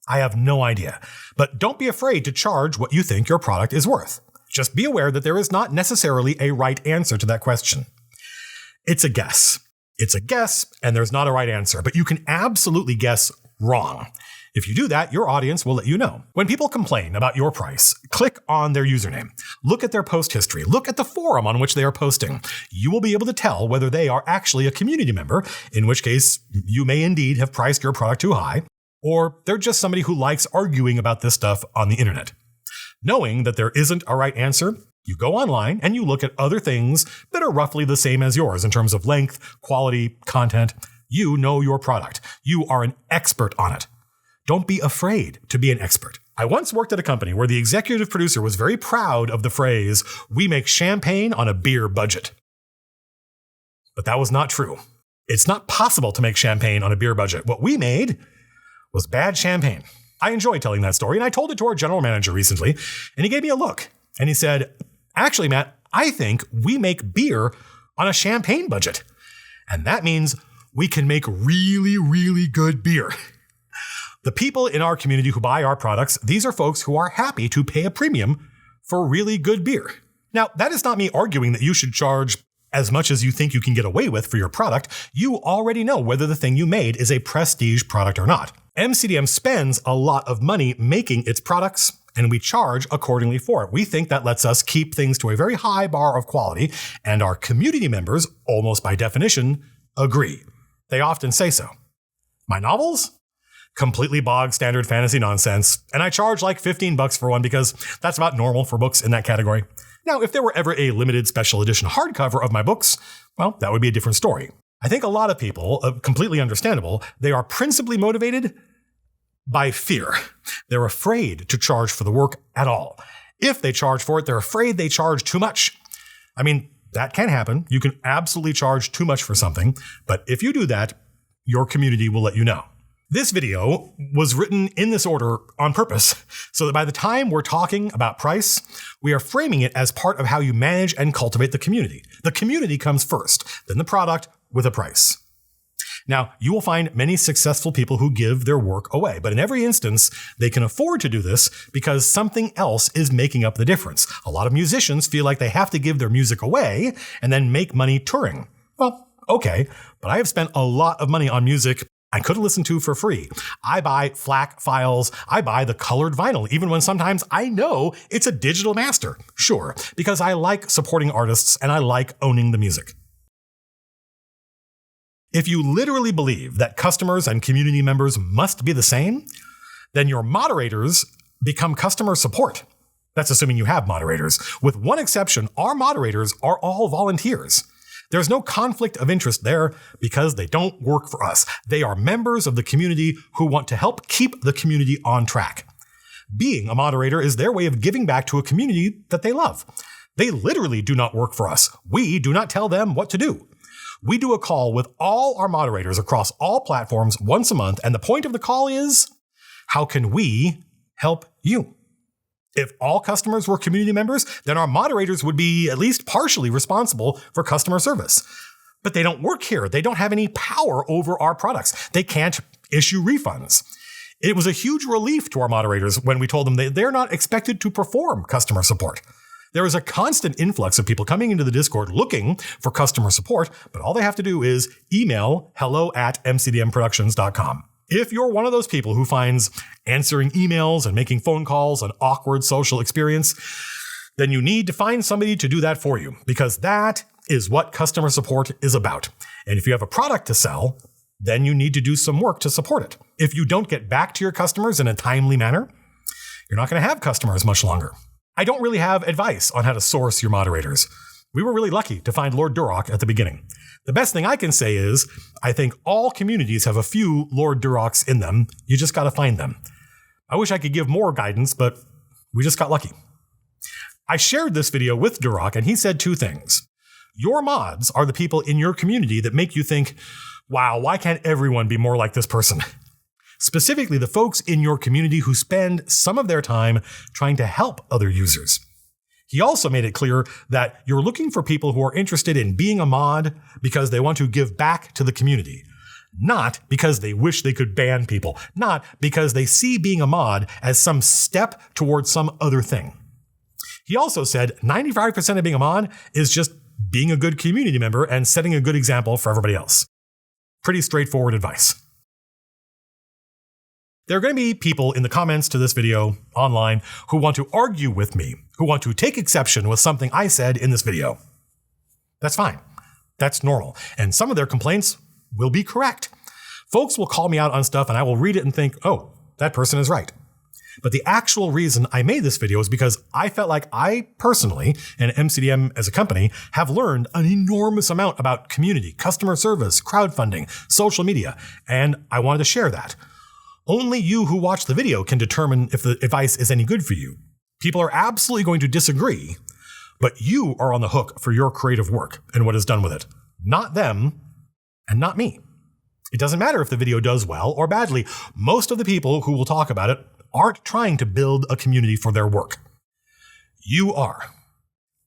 I have no idea, but don't be afraid to charge what you think your product is worth. Just be aware that there is not necessarily a right answer to that question. It's a guess. It's a guess, and there's not a right answer, but you can absolutely guess wrong. If you do that, your audience will let you know. When people complain about your price, click on their username. Look at their post history. Look at the forum on which they are posting. You will be able to tell whether they are actually a community member, in which case you may indeed have priced your product too high, or they're just somebody who likes arguing about this stuff on the internet. Knowing that there isn't a right answer, you go online and you look at other things that are roughly the same as yours in terms of length, quality, content. You know your product. You are an expert on it. Don't be afraid to be an expert. I once worked at a company where the executive producer was very proud of the phrase, "We make champagne on a beer budget." But that was not true. It's not possible to make champagne on a beer budget. What we made was bad champagne. I enjoy telling that story, and I told it to our general manager recently, and he gave me a look. And he said, "Actually, Matt, I think we make beer on a champagne budget. And that means we can make really, really good beer." The people in our community who buy our products, these are folks who are happy to pay a premium for really good beer. Now, that is not me arguing that you should charge as much as you think you can get away with for your product. You already know whether the thing you made is a prestige product or not. MCDM spends a lot of money making its products, and we charge accordingly for it. We think that lets us keep things to a very high bar of quality, and our community members, almost by definition, agree. They often say so. My novels? Completely bog standard fantasy nonsense, and I charge like $15 for one because that's about normal for books in that category. Now, if there were ever a limited special edition hardcover of my books, well, that would be a different story. I think a lot of people, completely understandable, they are principally motivated by fear. They're afraid to charge for the work at all. If they charge for it, they're afraid they charge too much. I mean, that can happen. You can absolutely charge too much for something, but if you do that, your community will let you know. This video was written in this order on purpose, so that by the time we're talking about price, we are framing it as part of how you manage and cultivate the community. The community comes first, then the product with a price. Now, you will find many successful people who give their work away, but in every instance, they can afford to do this because something else is making up the difference. A lot of musicians feel like they have to give their music away and then make money touring. Well, okay, but I have spent a lot of money on music I could listen to for free. I buy FLAC files. I buy the colored vinyl, even when sometimes I know it's a digital master. Sure, because I like supporting artists and I like owning the music. If you literally believe that customers and community members must be the same, then your moderators become customer support. That's assuming you have moderators. With one exception, our moderators are all volunteers. There's no conflict of interest there because they don't work for us. They are members of the community who want to help keep the community on track. Being a moderator is their way of giving back to a community that they love. They literally do not work for us. We do not tell them what to do. We do a call with all our moderators across all platforms once a month, and the point of the call is, how can we help you? If all customers were community members, then our moderators would be at least partially responsible for customer service. But they don't work here. They don't have any power over our products. They can't issue refunds. It was a huge relief to our moderators when we told them they're not expected to perform customer support. There is a constant influx of people coming into the Discord looking for customer support, but all they have to do is email hello@mcdmproductions.com. If you're one of those people who finds answering emails and making phone calls an awkward social experience, then you need to find somebody to do that for you, because that is what customer support is about. And if you have a product to sell, then you need to do some work to support it. If you don't get back to your customers in a timely manner, you're not going to have customers much longer. I don't really have advice on how to source your moderators. We were really lucky to find Lord Durock at the beginning. The best thing I can say is, I think all communities have a few Lord Durocks in them. You just got to find them. I wish I could give more guidance, but we just got lucky. I shared this video with Durock, and he said two things. Your mods are the people in your community that make you think, wow, why can't everyone be more like this person? Specifically, the folks in your community who spend some of their time trying to help other users. He also made it clear that you're looking for people who are interested in being a mod because they want to give back to the community, not because they wish they could ban people, not because they see being a mod as some step towards some other thing. He also said 95% of being a mod is just being a good community member and setting a good example for everybody else. Pretty straightforward advice. There are going to be people in the comments to this video online who want to argue with me, who want to take exception with something I said in this video. That's fine. That's normal. And some of their complaints will be correct. Folks will call me out on stuff and I will read it and think, oh, that person is right. But the actual reason I made this video is because I felt like I personally, and MCDM as a company, have learned an enormous amount about community, customer service, crowdfunding, social media, and I wanted to share that. Only you who watch the video can determine if the advice is any good for you. People are absolutely going to disagree, but you are on the hook for your creative work and what is done with it. Not them, and not me. It doesn't matter if the video does well or badly. Most of the people who will talk about it aren't trying to build a community for their work. You are.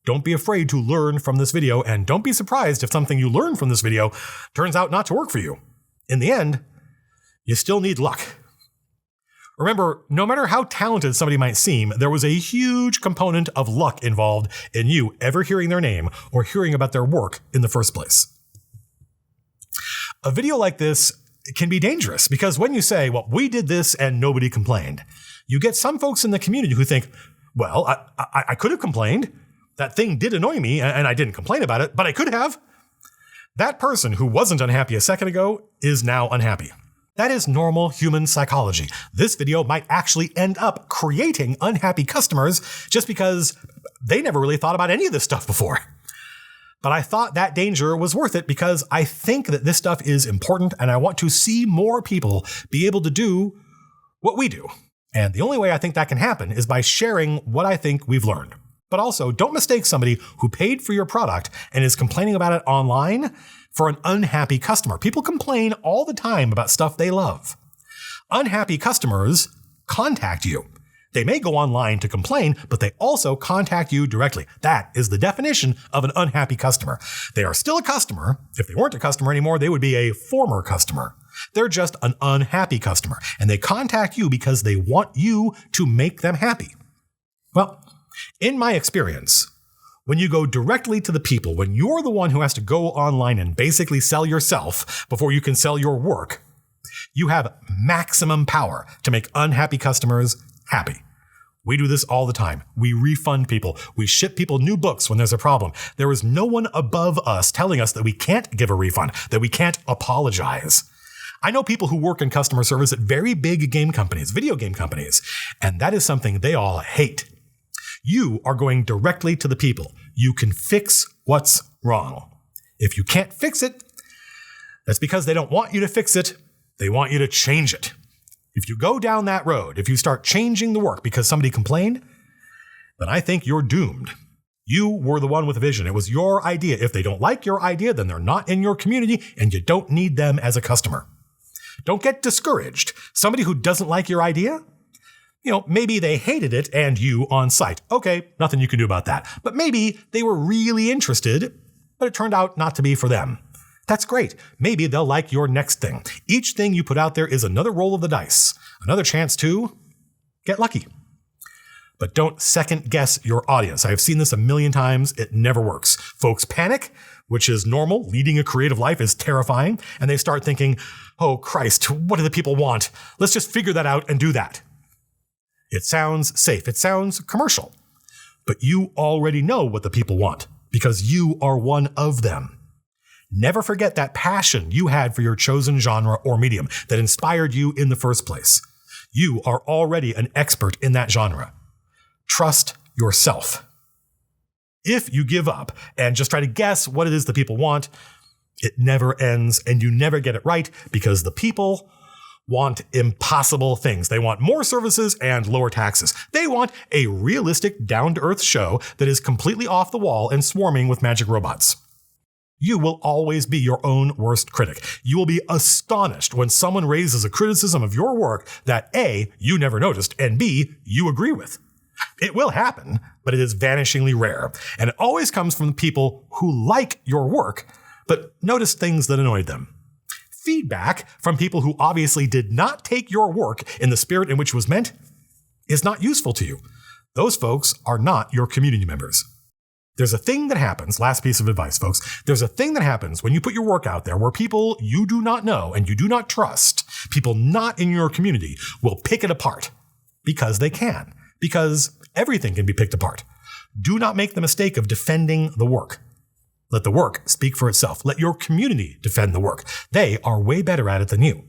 Don't be afraid to learn from this video, and don't be surprised if something you learn from this video turns out not to work for you. In the end, you still need luck. Remember, no matter how talented somebody might seem, there was a huge component of luck involved in you ever hearing their name or hearing about their work in the first place. A video like this can be dangerous because when you say, well, we did this and nobody complained, you get some folks in the community who think, well, I could have complained. That thing did annoy me and I didn't complain about it, but I could have. That person who wasn't unhappy a second ago is now unhappy. That is normal human psychology. This video might actually end up creating unhappy customers just because they never really thought about any of this stuff before. But I thought that danger was worth it because I think that this stuff is important and I want to see more people be able to do what we do. And the only way I think that can happen is by sharing what I think we've learned. But also, don't mistake somebody who paid for your product and is complaining about it online for an unhappy customer. People complain all the time about stuff they love. Unhappy customers contact you. They may go online to complain, but they also contact you directly. That is the definition of an unhappy customer. They are still a customer. If they weren't a customer anymore, they would be a former customer. They're just an unhappy customer, and they contact you because they want you to make them happy. Well, in my experience, when you go directly to the people, when you're the one who has to go online and basically sell yourself before you can sell your work, you have maximum power to make unhappy customers happy. We do this all the time. We refund people. We ship people new books when there's a problem. There is no one above us telling us that we can't give a refund, that we can't apologize. I know people who work in customer service at very big game companies, video game companies, and that is something they all hate. You are going directly to the people. You can fix what's wrong. If you can't fix it, that's because they don't want you to fix it. They want you to change it. If you go down that road, if you start changing the work because somebody complained, then I think you're doomed. You were the one with a vision. It was your idea. If they don't like your idea, then they're not in your community and you don't need them as a customer. Don't get discouraged. Somebody who doesn't like your idea, maybe they hated it and you on site. Okay, nothing you can do about that. But maybe they were really interested, but it turned out not to be for them. That's great. Maybe they'll like your next thing. Each thing you put out there is another roll of the dice, another chance to get lucky. But don't second guess your audience. I've seen this a million times. It never works. Folks panic, which is normal. Leading a creative life is terrifying. And they start thinking, oh Christ, what do the people want? Let's just figure that out and do that. It sounds safe. It sounds commercial. But you already know what the people want because you are one of them. Never forget that passion you had for your chosen genre or medium that inspired you in the first place. You are already an expert in that genre. Trust yourself. If you give up and just try to guess what it is the people want, it never ends and you never get it right because the people want impossible things. They want more services and lower taxes. They want a realistic, down-to-earth show that is completely off the wall and swarming with magic robots. You will always be your own worst critic. You will be astonished when someone raises a criticism of your work that A, you never noticed, and B, you agree with. It will happen, but it is vanishingly rare. And it always comes from the people who like your work, but notice things that annoyed them. Feedback from people who obviously did not take your work in the spirit in which it was meant is not useful to you. Those folks are not your community members. There's a thing that happens, last piece of advice, folks. There's a thing that happens when you put your work out there where people you do not know and you do not trust, people not in your community, will pick it apart because they can, because everything can be picked apart. Do not make the mistake of defending the work. Let the work speak for itself. Let your community defend the work. They are way better at it than you.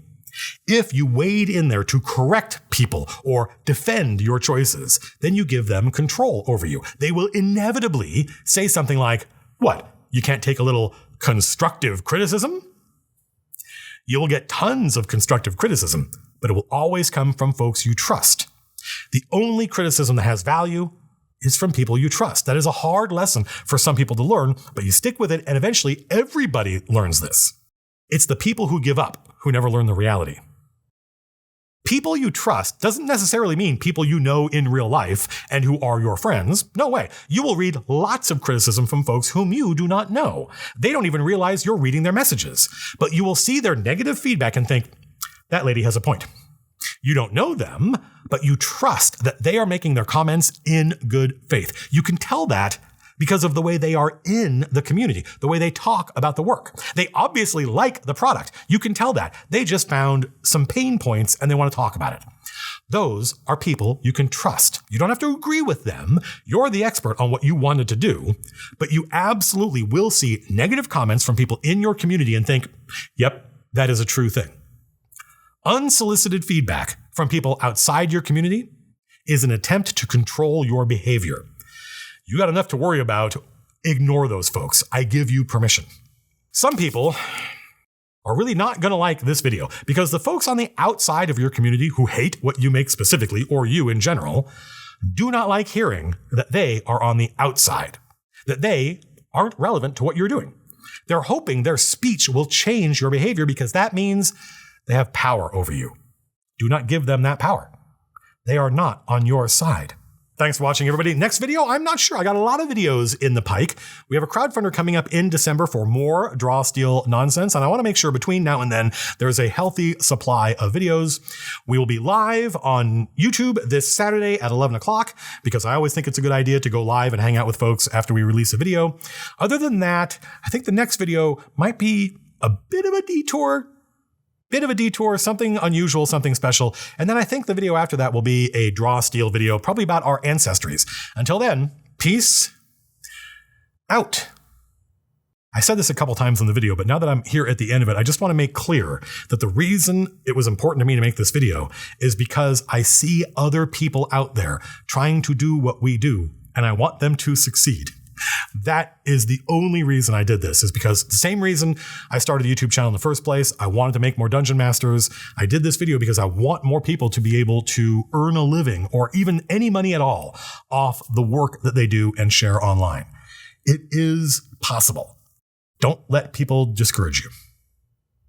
If you wade in there to correct people or defend your choices, then you give them control over you. They will inevitably say something like, what, you can't take a little constructive criticism? You will get tons of constructive criticism, but it will always come from folks you trust. The only criticism that has value is from people you trust. That is a hard lesson for some people to learn, but you stick with it and eventually everybody learns this. It's the people who give up who never learn the reality. People you trust doesn't necessarily mean people you know in real life and who are your friends. No way. You will read lots of criticism from folks whom you do not know. They don't even realize you're reading their messages. But you will see their negative feedback and think, that lady has a point. You don't know them, but you trust that they are making their comments in good faith. You can tell that because of the way they are in the community, the way they talk about the work. They obviously like the product. You can tell that. They just found some pain points and they want to talk about it. Those are people you can trust. You don't have to agree with them. You're the expert on what you wanted to do, but you absolutely will see negative comments from people in your community and think, yep, that is a true thing. Unsolicited feedback from people outside your community is an attempt to control your behavior. You got enough to worry about. Ignore those folks. I give you permission. Some people are really not going to like this video because the folks on the outside of your community who hate what you make specifically, or you in general, do not like hearing that they are on the outside, that they aren't relevant to what you're doing. They're hoping their speech will change your behavior because that means they have power over you. Do not give them that power. They are not on your side. Thanks for watching, everybody. Next video, I'm not sure. I got a lot of videos in the pike. We have a crowdfunder coming up in December for more draw steel nonsense, and I want to make sure between now and then there's a healthy supply of videos. We will be live on YouTube this Saturday at 11 o'clock because I always think it's a good idea to go live and hang out with folks after we release a video. Other than that, I think the next video might be a bit of a detour, something unusual, something special. And then I think the video after that will be a draw steel video, probably about our ancestries. Until then, peace out. I said this a couple times in the video, but now that I'm here at the end of it, I just want to make clear that the reason it was important to me to make this video is because I see other people out there trying to do what we do, and I want them to succeed. That is the only reason I did this, is because the same reason I started a YouTube channel in the first place. I wanted to make more Dungeon Masters. I did this video because I want more people to be able to earn a living or even any money at all off the work that they do and share online. It is possible. Don't let people discourage you.